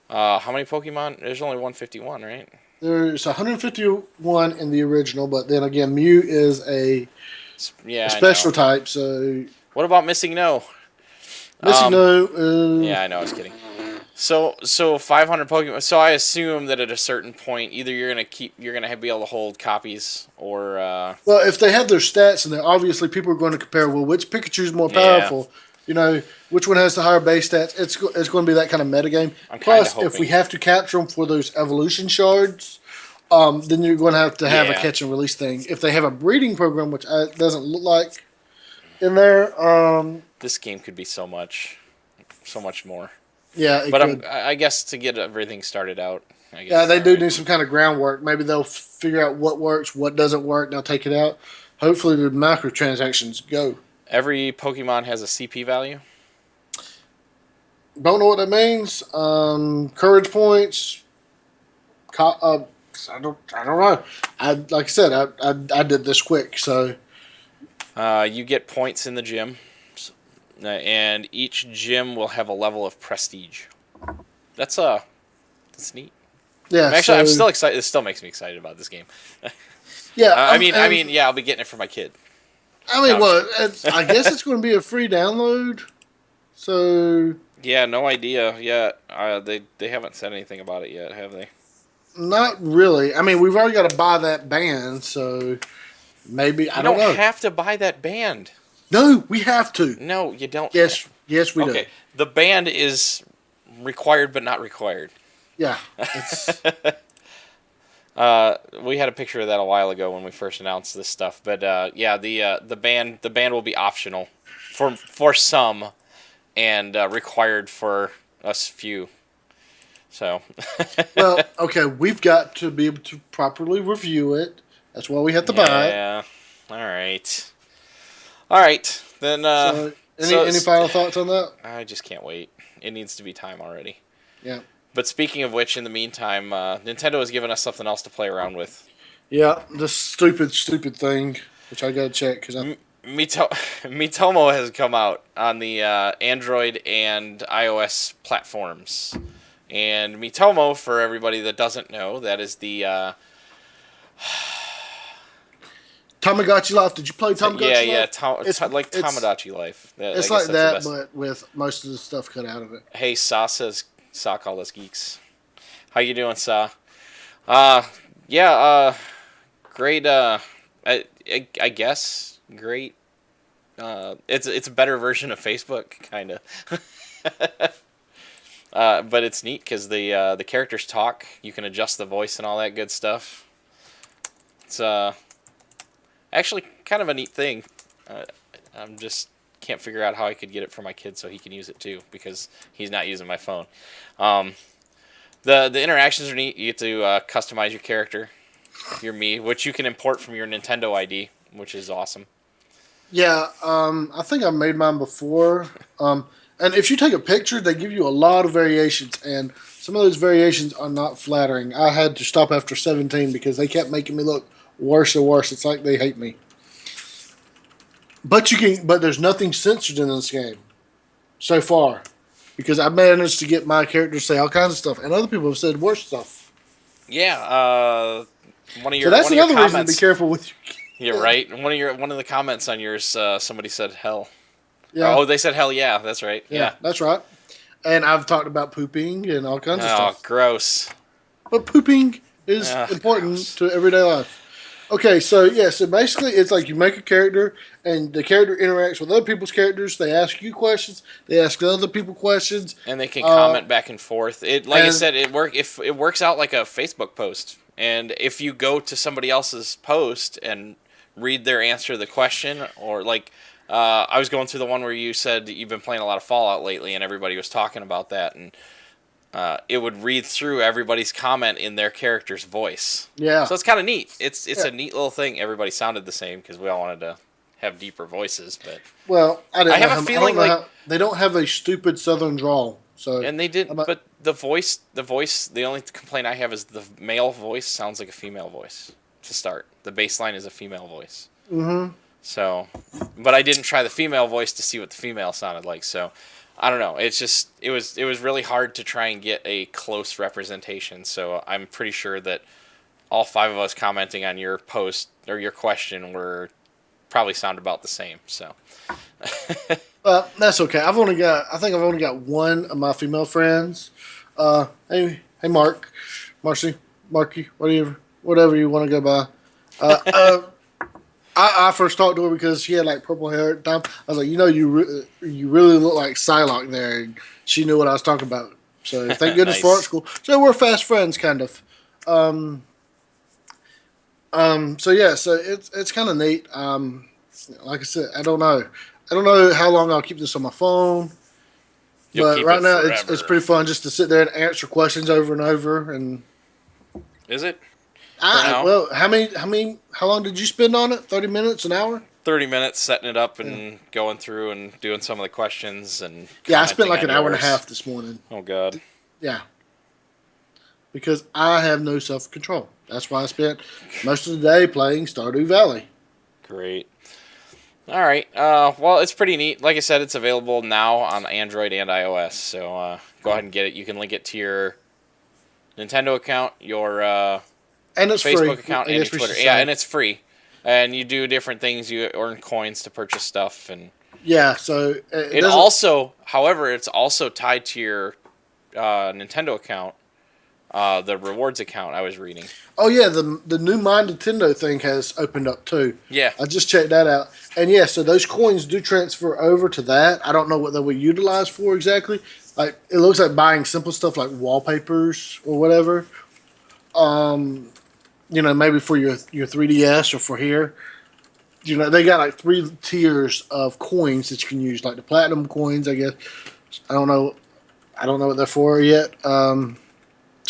How many Pokemon? There's only 151, right? There's 151 in the original, but then again, Mew is a special type, so... What about Missing No? Missing No... Yeah, I know, I was kidding. So 500 Pokemon. So I assume that at a certain point, either you're gonna be able to hold copies, or well, if they have their stats in there, obviously people are going to compare. Well, which Pikachu is more powerful? Yeah. Which one has the higher base stats? It's going to be that kind of metagame. Plus, if we have to capture them for those evolution shards, then you're going to have a catch and release thing. If they have a breeding program, which doesn't look like in there, this game could be so much more. Yeah, but I guess to get everything started out. They do need some kind of groundwork. Maybe they'll figure out what works, what doesn't work. They'll take it out. Hopefully, the microtransactions go. Every Pokemon has a CP value. Don't know what that means. Courage points. I don't know. Like I said, I did this quick, so. You get points in the gym. And each gym will have a level of prestige. That's neat. Yeah, I'm still excited. It still makes me excited about this game. Yeah, I'll be getting it for my kid. I guess it's going to be a free download. So. Yeah, no idea yet. They haven't said anything about it yet, have they? Not really. We've already got to buy that band, so maybe I don't know. You don't have to buy that band. No, we have to. No, you don't. Yes, we do. Okay, the band is required but not required. Yeah. We had a picture of that a while ago when we first announced this stuff, but the band will be optional for some and required for us few. So. Well, okay, we've got to be able to properly review it. That's why we have to buy it. Yeah. All right, then. Any final thoughts on that? I just can't wait. It needs to be time already. Yeah. But speaking of which, in the meantime, Nintendo has given us something else to play around with. Yeah, this stupid thing, which I gotta check because Miitomo has come out on the Android and iOS platforms, and Miitomo, for everybody that doesn't know, that is the. Tamagotchi Life. Did you play Tamagotchi Life? Yeah. It's like Tamagotchi Life. It's like that, but with most of the stuff cut out of it. Hey, Sa call us geeks. How you doing, Sa? Great. I guess great. It's a better version of Facebook, kind of. But it's neat because the characters talk. You can adjust the voice and all that good stuff. It's actually kind of a neat thing. I'm just can't figure out how I could get it for my kid so he can use it too, because he's not using my phone. The interactions are neat. You get to customize your character, your Mii, which you can import from your Nintendo ID, which is awesome. Yeah, I think I made mine before. And if you take a picture, they give you a lot of variations, and some of those variations are not flattering. I had to stop after 17 because they kept making me look worse and worse. It's like they hate me. But there's nothing censored in this game so far, because I managed to get my character to say all kinds of stuff, and other people have said worse stuff. Yeah, one of your that's one of another your reason comments, to be careful with your. You're right. One of the comments on yours, somebody said hell. Yeah. Oh, they said hell. Yeah, that's right. Yeah, that's right. And I've talked about pooping and all kinds of stuff. Oh, gross. But pooping is important to everyday life. Okay, so basically it's like you make a character and the character interacts with other people's characters. They ask you questions, they ask other people questions, And they can uh, comment back and forth. It, like I and said, if it works out like a Facebook post. And if you go to somebody else's post and read their answer to the question, or like I was going through the one where you said that you've been playing a lot of Fallout lately, and everybody was talking about that, and it would read through everybody's comment in their character's voice. yeah, So it's kind of neat. It's yeah. a neat little thing. Everybody sounded the same because we all wanted to have deeper voices, but Well, I I didn't know have a how. I don't feeling know like, how they don't have a stupid Southern drawl. So and they did, I'm not, but the voice. The only complaint I have is the male voice sounds like a female voice to start. The baseline is a female voice. mm-hmm. So, but I didn't try the female voice to see what the female sounded like. So, I don't know. It's just it was really hard to try and get a close representation. So I'm pretty sure that all five of us commenting on your post or your question were probably sound about the same. So, That's okay. I think I've only got one of my female friends. Hey, Mark, Marcy, Marky, whatever you want to go by. Uh, uh, I first talked to her because she had like purple hair at the time. I was like, you really look like Psylocke there. And she knew what I was talking about. So thank goodness for art nice. school. So we're fast friends, kind of. Um, so yeah, so it's kind of neat. Like I said, I don't know how long I'll keep this on my phone, You'll but keep right it now it's forever. pretty fun just to sit there and answer questions over and over. And Is it for now? well, how long did you spend on it? 30 minutes, an hour? 30 minutes setting it up Yeah, and going through and doing some of the questions and yeah. I spent commenting like on an hour and a yours. half this morning. Oh God. Yeah, because I have no self control. That's why I spent most of the day playing Stardew Valley. Great. All right. Well, it's pretty neat. Like I said, it's available now on Android and iOS. So go ahead and get it. You can link it to your Nintendo account, your And it's free. Facebook account, I and your guess we Twitter. should Yeah, say. and it's free. And you do different things. You earn coins to purchase stuff, and Yeah, so it it doesn't. also, however, it's also tied to your Nintendo account, the rewards account. I was reading. Oh yeah, the new My Nintendo thing has opened up too. Yeah. I just checked that out, and yeah, so those coins do transfer over to that. I don't know what they will utilize for exactly. Like it looks like buying simple stuff like wallpapers or whatever. Maybe for your 3DS or for here. They got like three tiers of coins that you can use, like the platinum coins. I guess I don't know. I don't know what they're for yet. So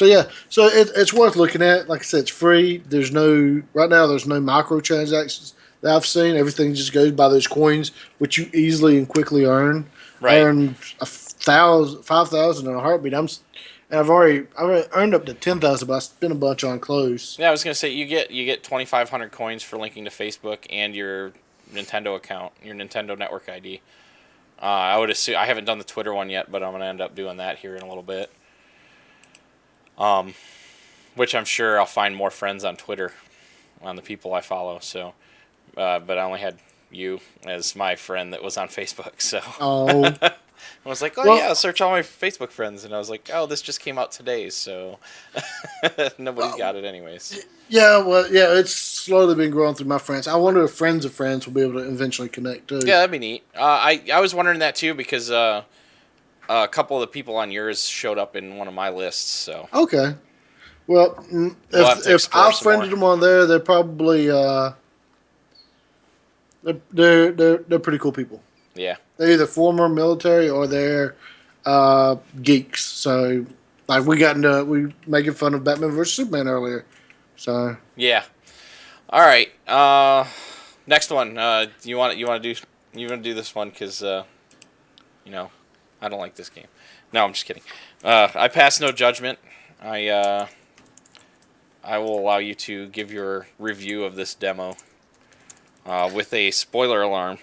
yeah, so it's worth looking at. Like I said, it's free. There's no right now. There's no microtransactions that I've seen. Everything just goes by those coins, which you easily and quickly earn. I Right. earned 5,000 in a heartbeat. And I've already earned up to 10,000, but I spent a bunch on clothes. Yeah, I was gonna say you get 2,500 coins for linking to Facebook and your Nintendo account, your Nintendo Network ID. I would assume I haven't done the Twitter one yet, but I'm gonna end up doing that here in a little bit. Which I'm sure I'll find more friends on Twitter, on the people I follow. So, but I only had you as my friend that was on Facebook. So Oh I was like, oh well, yeah, search all my Facebook friends, and I was like, oh, this just came out today, so nobody's got it anyways. yeah, well, yeah. It's slowly been growing through my friends. I wonder if friends of friends will be able to eventually connect too. Yeah, that'd be neat. I was wondering that too because a couple of the people on yours showed up in one of my lists, so Okay. Well, we'll have to if explore I some more. friended them on there, they're probably they're pretty cool people. Yeah, They're either former military or they're geeks. So like we making fun of Batman versus Superman earlier. So yeah. All right. Next one. You want to do this one because I don't like this game. No, I'm just kidding. I pass no judgment. I will allow you to give your review of this demo with a spoiler alarm.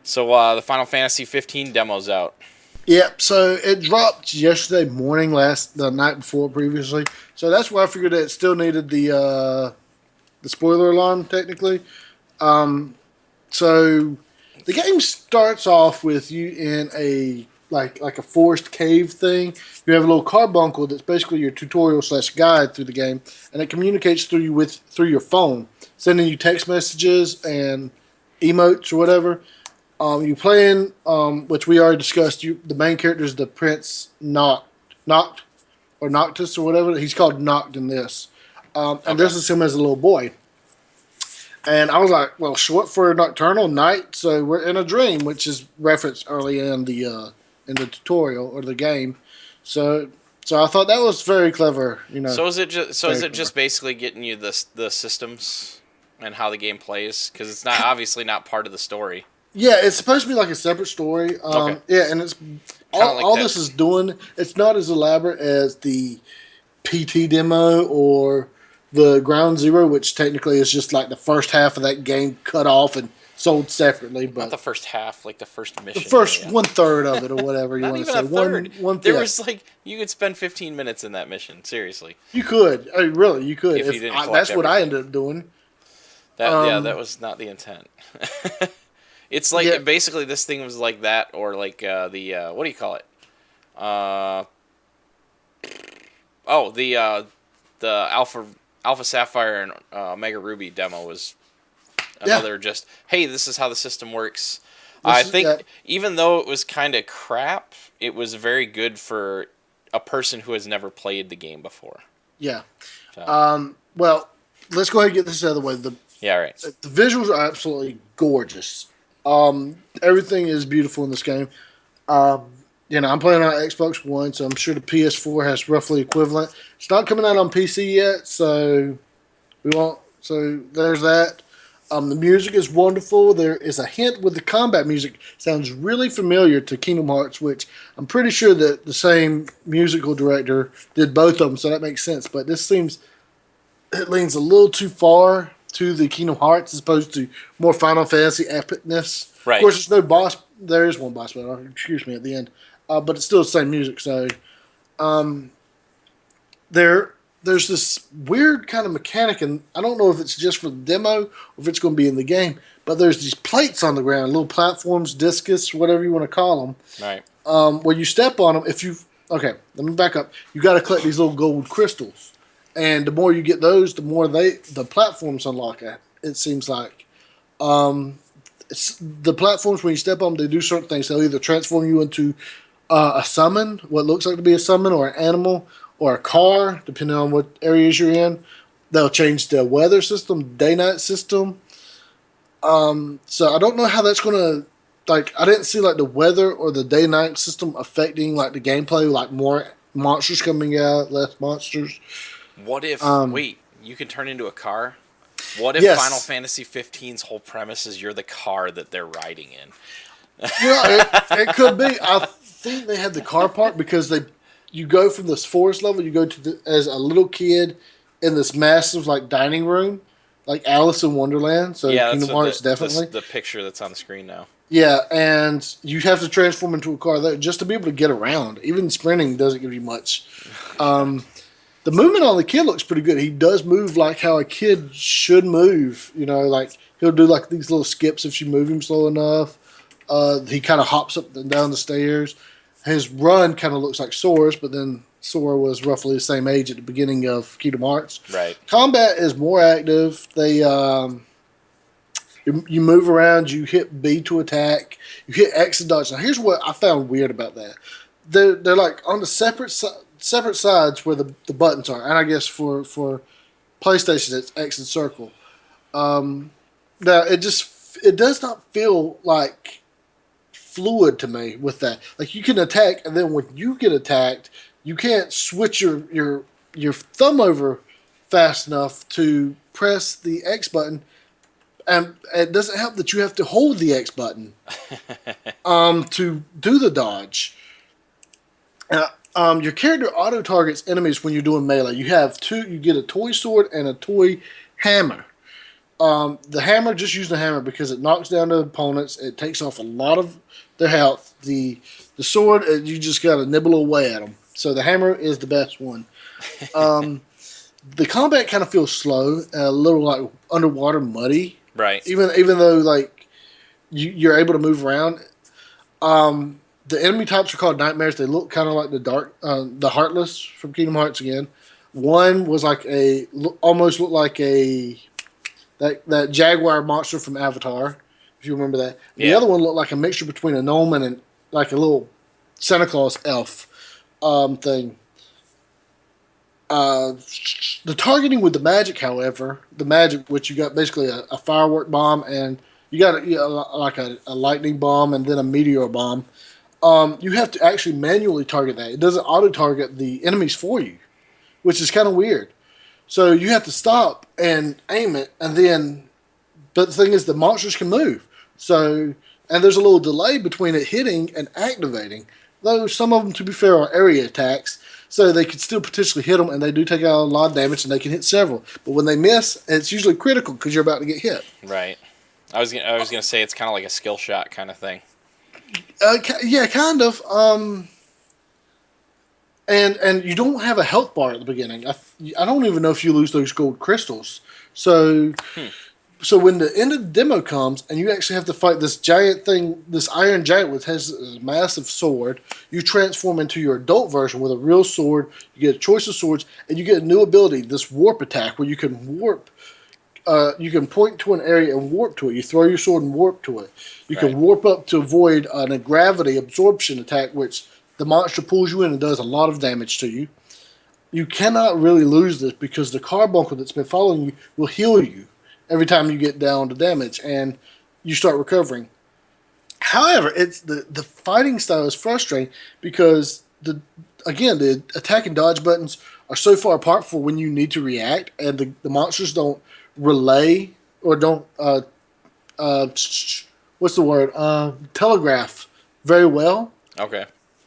So the Final Fantasy 15 demo's out. yep. So it dropped yesterday morning, the night before previously. So that's why I figured that it still needed the spoiler alarm technically. So the game starts off with you in a like a forest cave thing. You have a little carbuncle that's basically your tutorial / guide through the game, and it communicates through your phone, sending you text messages and emotes or whatever. You playing, which we already discussed. The main character is the Prince Noct or Noctis or whatever. He's called Noct in this, and this is him as a little boy. And I was like, well, short for nocturnal night, so we're in a dream, which is referenced early in the tutorial or the game. So I thought that was very clever. So is it just basically getting you the systems and how the game plays, because it's not obviously not part of the story. Yeah, it's supposed to be like a separate story. Okay. Yeah, and it's all this is doing. It's not as elaborate as the PT demo or the Ground Zero, which technically is just like the first half of that game cut off and sold separately. But not the first half, like the first mission. The first 1/3 of it, or whatever you want to say. Not even a third. One there was you could spend 15 minutes in that mission. Seriously, you could. I mean, really, you could. If you didn't collect that's everything. what I ended up doing. That was not the intent. It's like basically this thing was like that, or like the what do you call it? The Alpha Sapphire and Omega Ruby demo was another just, hey, this is how the system works. I think even though it was kind of crap, it was very good for a person who has never played the game before. Yeah. So. Well, let's go ahead and get this out of the way. Right. The visuals are absolutely gorgeous. Everything is beautiful in this game. I'm playing on Xbox One, so I'm sure the PS4 has roughly equivalent. It's not coming out on PC yet, so we won't. So there's that. The music is wonderful. There is a hint with the combat music. Sounds really familiar to Kingdom Hearts, which I'm pretty sure that the same musical director did both of them, so that makes sense. But this seems it leans a little too far to the Kingdom Hearts as opposed to more Final Fantasy epicness. Right. Of course, there's no boss. There is one boss battle. Excuse me, at the end. But it's still the same music. So, there's this weird kind of mechanic, and I don't know if it's just for the demo or if it's going to be in the game. But there's these plates on the ground, little platforms, discus, whatever you want to call them. Right. Where you step on them, let me back up. You got to collect these little gold crystals, and the more you get those, the more the platforms unlock. It seems like. The platforms, when you step on them, they do certain things. They'll either transform you into a summon, what looks like to be a summon, or an animal, or a car, depending on what areas you're in. They'll change the weather system, day-night system. So I don't know how that's going to... I didn't see the weather or the day-night system affecting the gameplay, more monsters coming out, less monsters. What if... wait, you can turn into a car? What if Final Fantasy 15's whole premise is you're the car that they're riding in? It could be. I think they had the car part because you go from this forest level, you go to as a little kid in this massive dining room, like Alice in Wonderland. So Kingdom Hearts definitely. The picture that's on the screen now. Yeah, and you have to transform into a car there just to be able to get around. Even sprinting doesn't give you much. The movement on the kid looks pretty good. He does move like how a kid should move. He'll do these little skips if you move him slow enough. He kind of hops up and down the stairs. His run kind of looks like Sora's, but then Sora was roughly the same age at the beginning of Kingdom Hearts. Right. Combat is more active. They you move around. You hit B to attack. You hit X to dodge. Now here's what I found weird about that. They're on the separate sides where the buttons are, and I guess for PlayStation it's X and circle. Now it does not feel fluid to me with that. You can attack, and then when you get attacked, you can't switch your thumb over fast enough to press the X button, and it doesn't help that you have to hold the X button to do the dodge. Your character auto targets enemies when you're doing melee. You get a toy sword and a toy hammer. The hammer, just use the hammer because it knocks down the opponents. It takes off a lot of their health. The sword, you just got to nibble away at them. So the hammer is the best one. The combat kind of feels slow, a little underwater muddy. Right. Even though you're able to move around. the enemy types are called nightmares. They look kind of like the Heartless from Kingdom Hearts again. One was like almost looked like that jaguar monster from Avatar, if you remember that. The other one looked like a mixture between a gnome and like a little Santa Claus elf thing. The targeting with the magic, however, which you got basically a firework bomb and you got like a lightning bomb and then a meteor bomb. You have to actually manually target that. It doesn't auto target the enemies for you, which is kind of weird. So you have to stop and aim it, but the thing is, the monsters can move. So, and there's a little delay between it hitting and activating. Though some of them, to be fair, are area attacks, so they could still potentially hit them, and they do take out a lot of damage, and they can hit several. But when they miss, it's usually critical because you're about to get hit. Right. I was gonna say it's kind of like a skill shot kind of thing. Yeah, kind of. And you don't have a health bar at the beginning. I don't even know if you lose those gold crystals. So when the end of the demo comes and you actually have to fight this giant thing, this iron giant which has a massive sword, you transform into your adult version with a real sword. You get a choice of swords, and you get a new ability, this warp attack, where you can warp. You can point to an area and warp to it. You throw your sword and warp to it. You can warp up to avoid a gravity absorption attack, which the monster pulls you in and does a lot of damage to you. You cannot really lose this because the carbuncle that's been following you will heal you every time you get down to damage and you start recovering. However, it's the fighting style is frustrating because the attack and dodge buttons are so far apart for when you need to react, and the monsters don't relay or don't what's the word telegraph very well. Okay.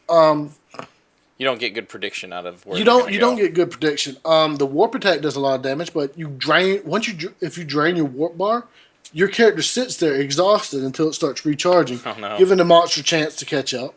You don't get good prediction out of where you don't get good prediction. The warp attack does a lot of damage, but if you drain your warp bar, your character sits there exhausted until it starts recharging, giving the monster a chance to catch up.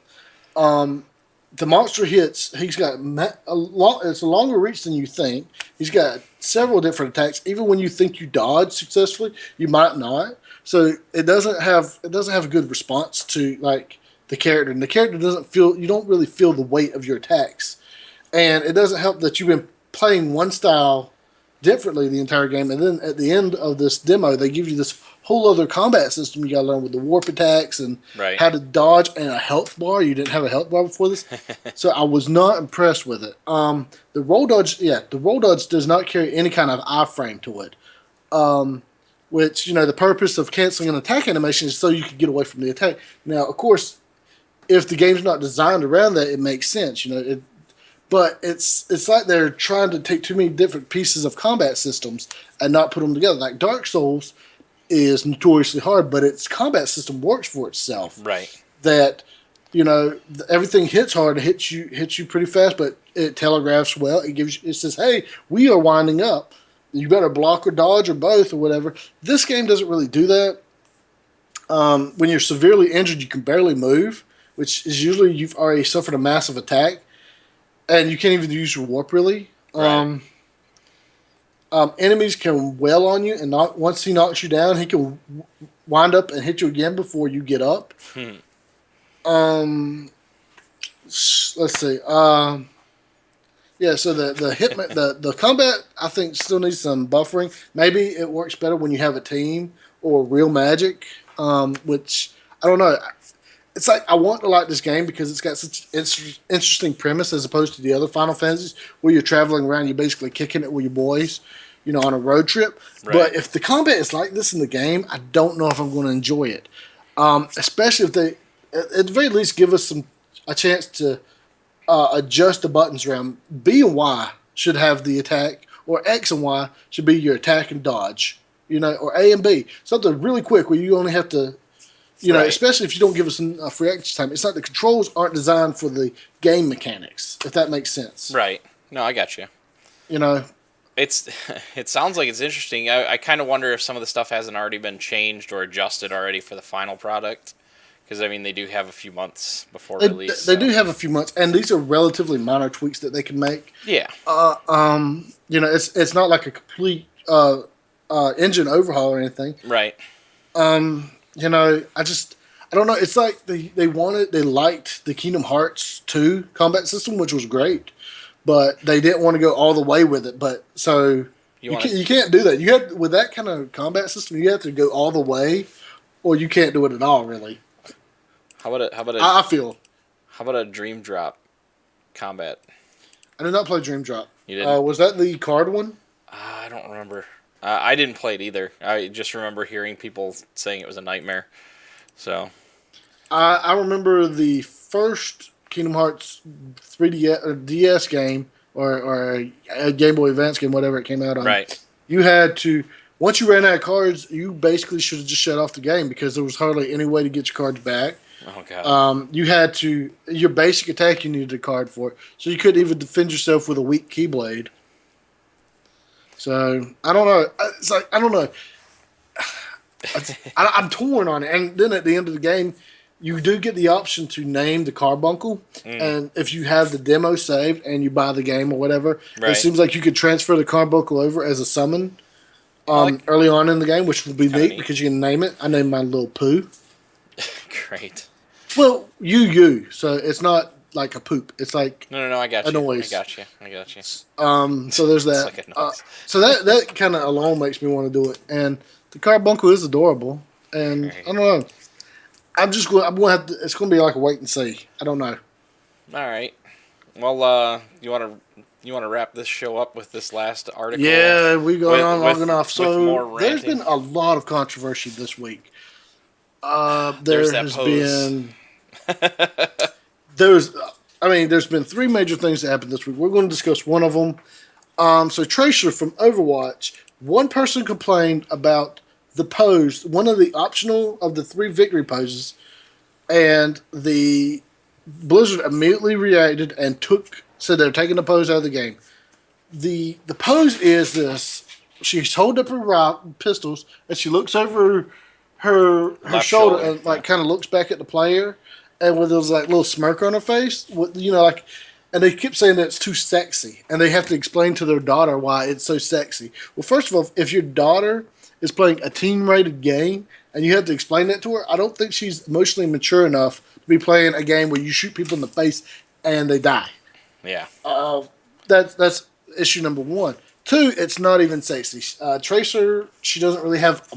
The monster hits. He's got it's a longer reach than you think. He's got several different attacks. Even when you think you dodge successfully, you might not. So it doesn't have a good response to like the character, and the character you don't really feel the weight of your attacks, and it doesn't help that you've been playing one style differently the entire game, and then at the end of this demo, they give you this whole other combat system you got to learn with the warp attacks and how to dodge and a health bar. You didn't have a health bar before this, so I was not impressed with it. The roll dodge does not carry any kind of iframe to it, which the purpose of canceling an attack animation is so you can get away from the attack. Now, of course, if the game's not designed around that, it makes sense, but it's like they're trying to take too many different pieces of combat systems and not put them together. Like Dark Souls is notoriously hard, but its combat system works for itself. Right. That everything hits hard, it hits you pretty fast, but it telegraphs well. It says, "Hey, we are winding up. You better block or dodge or both or whatever." This game doesn't really do that. When you're severely injured, you can barely move, which is usually you've already suffered a massive attack, and you can't even use your warp really. Right. Enemies can wail on you, and once he knocks you down, he can wind up and hit you again before you get up. Let's see. So the combat I think still needs some buffering. Maybe it works better when you have a team or real magic, which I don't know. It's like I want to like this game because it's got such an interesting premise as opposed to the other Final Fantasies where you're traveling around, you're basically kicking it with your boys, on a road trip. Right. But if the combat is like this in the game, I don't know if I'm going to enjoy it. Especially if they, at the very least, give us a chance to adjust the buttons around. B and Y should have the attack, or X and Y should be your attack and dodge, or A and B. Something really quick where you only have to, right. Especially if you don't give us enough reaction time. It's like the controls aren't designed for the game mechanics, if that makes sense. Right. No, I got you. It sounds like it's interesting. I kind of wonder if some of the stuff hasn't already been changed or adjusted already for the final product. Because, they do have a few months before release. They do have a few months, and these are relatively minor tweaks that they can make. Yeah. It's not like a complete engine overhaul or anything. Right. I I don't know. It's like they liked the Kingdom Hearts 2 combat system, which was great, but they didn't want to go all the way with it. But so you can't do that. You have with that kind of combat system, you have to go all the way, or you can't do it at all. Really. I feel. How about a Dream Drop combat? I did not play Dream Drop. You didn't? Was that the card one? I don't remember. I didn't play it either. I just remember hearing people saying it was a nightmare. So, I remember the first Kingdom Hearts 3DS or DS game or a Game Boy Advance game, whatever it came out on. Right. You had to once you ran out of cards, you basically should have just shut off the game because there was hardly any way to get your cards back. Oh god. You had to your basic attack you needed a card for, so you couldn't even defend yourself with a weak Keyblade. So I don't know. It's like I don't know. I'm torn on it. And then at the end of the game, you do get the option to name the carbuncle. And if you have the demo saved and you buy the game or whatever, it seems like you could transfer the carbuncle over as a summon early on in the game, which would be neat because you can name it. I named mine Little Pooh. Great. Well, you. So it's not like a poop. It's like no. I got you. Noise. I got you. So there's that. It's like a noise. So that kind of alone makes me want to do it. And the carbuncle is adorable. And I don't know. I'm going to have to. It's going to be like a wait and see. I don't know. All right. Well, you want to wrap this show up with this last article? Yeah, we going on long enough. So there's ranting. been a lot of controversy this week. There's been there's been three major things that happened this week. We're going to discuss one of them. So Tracer from Overwatch, one person complained about the pose, one of the optional of the three victory poses, and the Blizzard immediately reacted and said they're taking the pose out of the game. The pose is this: she's holding up her pistols and she looks over her shoulder and kind of looks back at the player, and with this little smirk on her face, and they keep saying that it's too sexy, and they have to explain to their daughter why it's so sexy. Well, first of all, if your daughter is playing a teen-rated game and you have to explain that to her, I don't think she's emotionally mature enough to be playing a game where you shoot people in the face and they die. Yeah. That's issue number one. Two, it's not even sexy. Tracer, she doesn't really have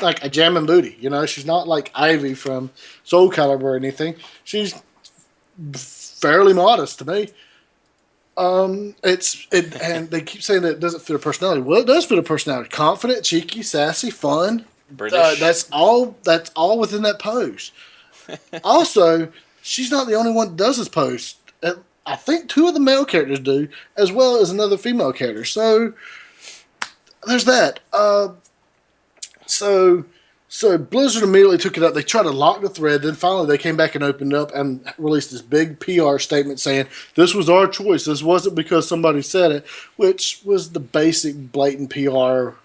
a jamming booty. She's not like Ivy from Soul Calibur or anything. She's fairly modest to me. And they keep saying that it doesn't fit her personality. Well, it does fit her personality. Confident, cheeky, sassy, fun. British. That's all within that pose. Also, she's not the only one that does this pose. I think two of the male characters do, as well as another female character. So there's that. So Blizzard immediately took it up. They tried to lock the thread. Then finally they came back and opened up and released this big PR statement saying, this was our choice. This wasn't because somebody said it, which was the basic blatant PR,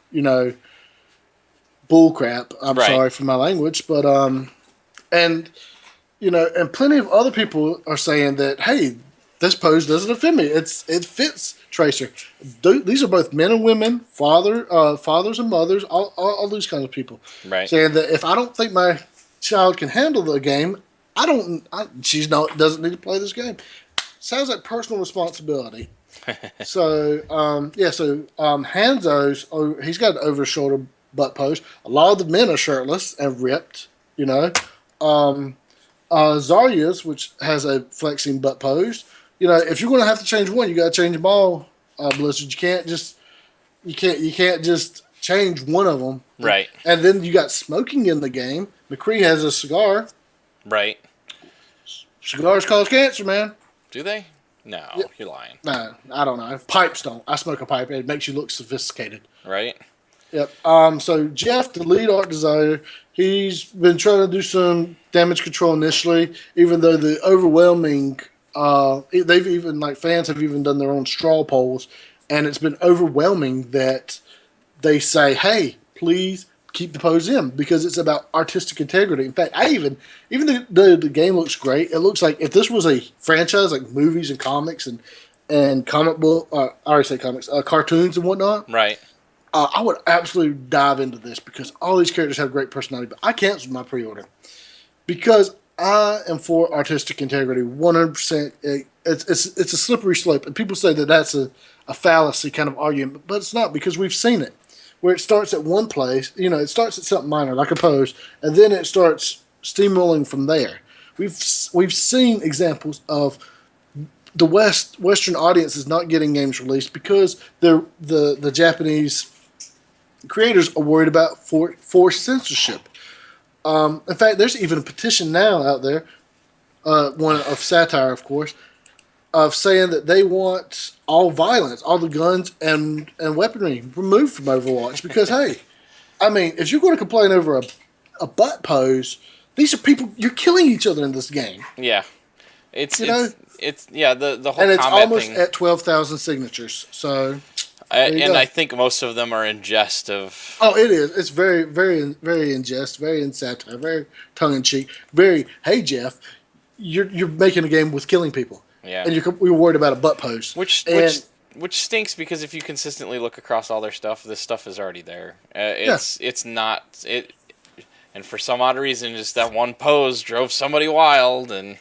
bullcrap. I'm sorry for my language. But, and plenty of other people are saying that, hey, this pose doesn't offend me. It fits Tracer. These are both men and women, fathers and mothers, all these kinds of people. Right. Saying that if I don't think my child can handle the game, doesn't need to play this game. Sounds like personal responsibility. So Hanzo's, he's got an over shoulder butt pose. A lot of the men are shirtless and ripped. Zarya's, which has a flexing butt pose. If you're going to have to change one, you got to change them all. Blizzard, you can't just change one of them. Right. And then you got smoking in the game. McCree has a cigar. Right. Cigars cause cancer, man. Do they? No, You're lying. No, I don't know. Pipes don't. I smoke a pipe. It makes you look sophisticated. Right. Yep. So Jeff, the lead art designer, he's been trying to do some damage control initially, even though the overwhelming. They've even fans have even done their own straw polls, and it's been overwhelming that they say, "Hey, please keep the pose in," because it's about artistic integrity. In fact, even though the game looks great, it looks like if this was a franchise like movies and comics and comic book, I already say comics, cartoons and whatnot. Right. I would absolutely dive into this because all these characters have great personality. But I canceled my pre-order. because I am for artistic integrity 100%. It's a slippery slope, and people say that that's a fallacy kind of argument, but it's not because we've seen it where it starts at one place. It starts at something minor like a pose, and then it starts steamrolling from there. We've seen examples of the Western audience is not getting games released because the Japanese creators are worried about forced censorship. In fact, there's even a petition now out there, one of satire, of course, of saying that they want all violence, all the guns and weaponry removed from Overwatch because, hey, I mean, if you're going to complain over a butt pose, these are people, you're killing each other in this game. Yeah. It's the whole and it's combat almost thing. at 12,000 signatures. So, I think most of them are in jest of. Oh, it is. It's very, very, very in jest, very in satire, very tongue in cheek. Very, hey Jeff, you're making a game with killing people. Yeah. And you're worried about a butt pose. Which stinks because if you consistently look across all their stuff, this stuff is already there. It's not it, and for some odd reason, just that one pose drove somebody wild and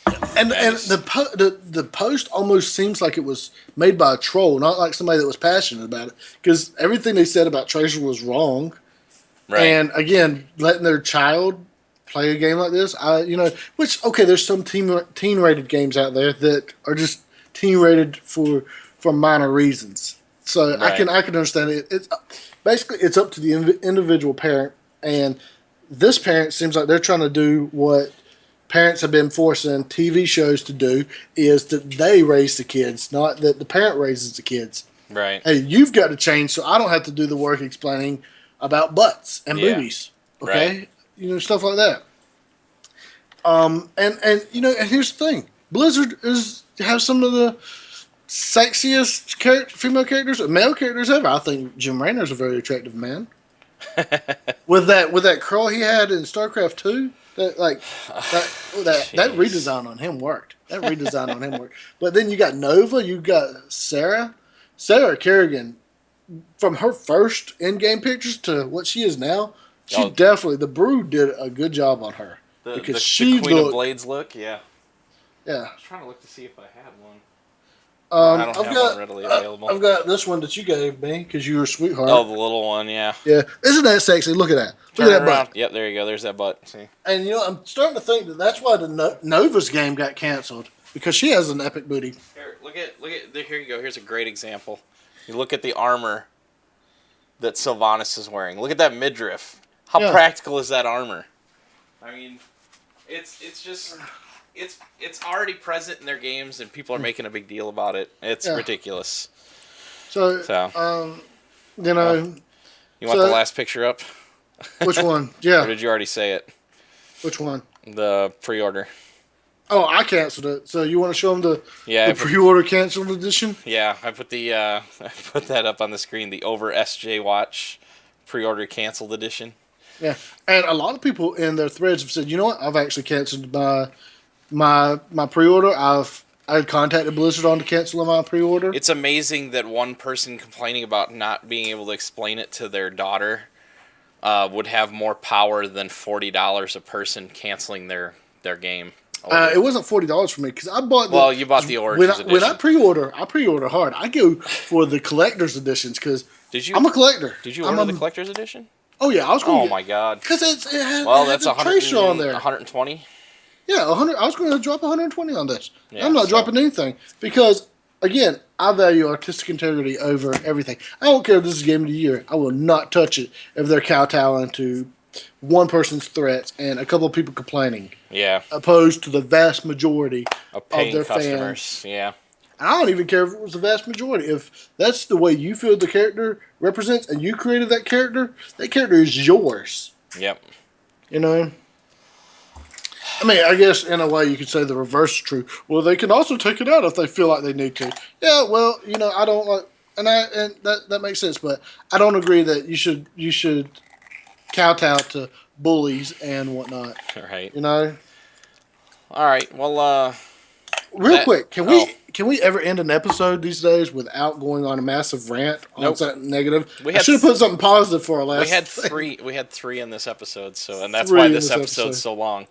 the post almost seems like it was made by a troll, not like somebody that was passionate about it. Because everything they said about Tracer was wrong. right. And again, letting their child play a game like this, there's some teen rated games out there that are just teen rated for minor reasons. So Right. I can understand it. It's basically it's up to the individual parent, and this parent seems like they're trying to do what parents have been forcing TV shows to do, is that they raise the kids, not that the parent raises the kids. Right. Hey, you've got to change so I don't have to do the work explaining about butts and Yeah. boobies. Okay? Right. Stuff like that. And here's the thing. Blizzard has some of the sexiest female characters, male characters ever. I think Jim Raynor's a very attractive man. with that curl he had in StarCraft 2, that redesign on him worked. But then you got Nova, you got Sarah Kerrigan. From her first in-game pictures to what she is now, the Brood did a good job on her. Because the Queen of Blades look, yeah. Yeah. I was trying to look to see if I had one. I don't have one readily available. I've got this one that you gave me because you were a sweetheart. Oh, the little one, yeah. Yeah. Isn't that sexy? Look at that. Turn Look at that around. butt. Yep, there you go. There's that butt. See. And I'm starting to think that that's why the Nova's game got canceled, because she has an epic booty. Here, look at. Here you go. Here's a great example. You look at the armor that Sylvanas is wearing. Look at that midriff. How practical is that armor? I mean, it's just it's already present in their games, and people are making a big deal about it. It's ridiculous. So you want the last picture up? Which one? Yeah. Or did you already say it? Which one? The pre-order. Oh, I canceled it. So you want to show them the pre-order canceled edition? Yeah, I put I put that up on the screen. The Over SJ Watch pre-order canceled edition. Yeah, and a lot of people in their threads have said, you know what? I've actually canceled my pre-order. I had contacted Blizzard on to cancel my pre-order. It's amazing that one person complaining about not being able to explain it to their daughter would have more power than $40 a person canceling their game. It wasn't $40 for me because I bought. You bought the Origins edition. When I pre-order hard. I go for the collector's editions because I'm a collector. Did you order the collector's edition? Oh yeah, I was going. Oh my god! Because it has that's a tracer on there. 120. Yeah, 100. I was going to drop 120 on this. Yeah, I'm not dropping anything because, again, I value artistic integrity over everything. I don't care if this is Game of the Year. I will not touch it if they're kowtowing to one person's threats and a couple of people complaining. Yeah. Opposed to the vast majority of their customers. fans. Yeah. I don't even care if it was the vast majority. If that's the way you feel the character represents and you created that character is yours. Yep. You know? I mean, I guess in a way you could say the reverse is true. Well, they can also take it out if they feel like they need to. Yeah, well, I don't like, and that makes sense, but I don't agree that you should kowtow to bullies and whatnot. Right. You know? All right. Well, real quick, can can we ever end an episode these days without going on a massive rant on something negative? I should have put something positive for our last. We had three in this episode, and that's why this episode's so long.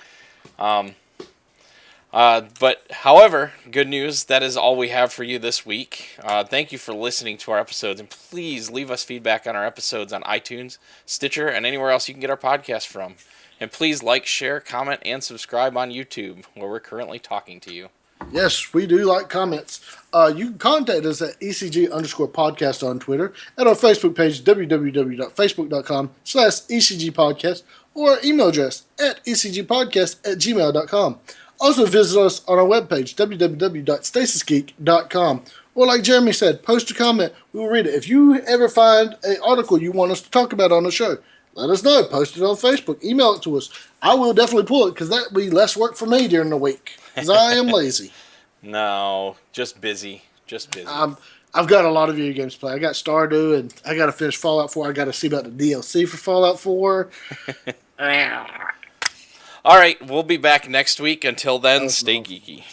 But however, good news, that is all we have for you this week. Thank you for listening to our episodes, and please leave us feedback on our episodes on iTunes, Stitcher, and anywhere else you can get our podcast from. And please like, share, comment, and subscribe on YouTube, where we're currently talking to you. Yes, we do like comments. You can contact us at ECG_podcast on Twitter, at our Facebook page, www.facebook.com/ECGpodcast, or our email address at ecgpodcast@gmail.com. Also visit us on our webpage, www.stasisgeek.com. Or like Jeremy said, post a comment. We will read it. If you ever find an article you want us to talk about on the show, let us know. Post it on Facebook. Email it to us. I will definitely pull it because that will be less work for me during the week because I am lazy. No, just busy. I've got a lot of video games to play. I got Stardew, and I got to finish Fallout 4. I got to see about the DLC for Fallout 4. All right, we'll be back next week. Until then, stay geeky.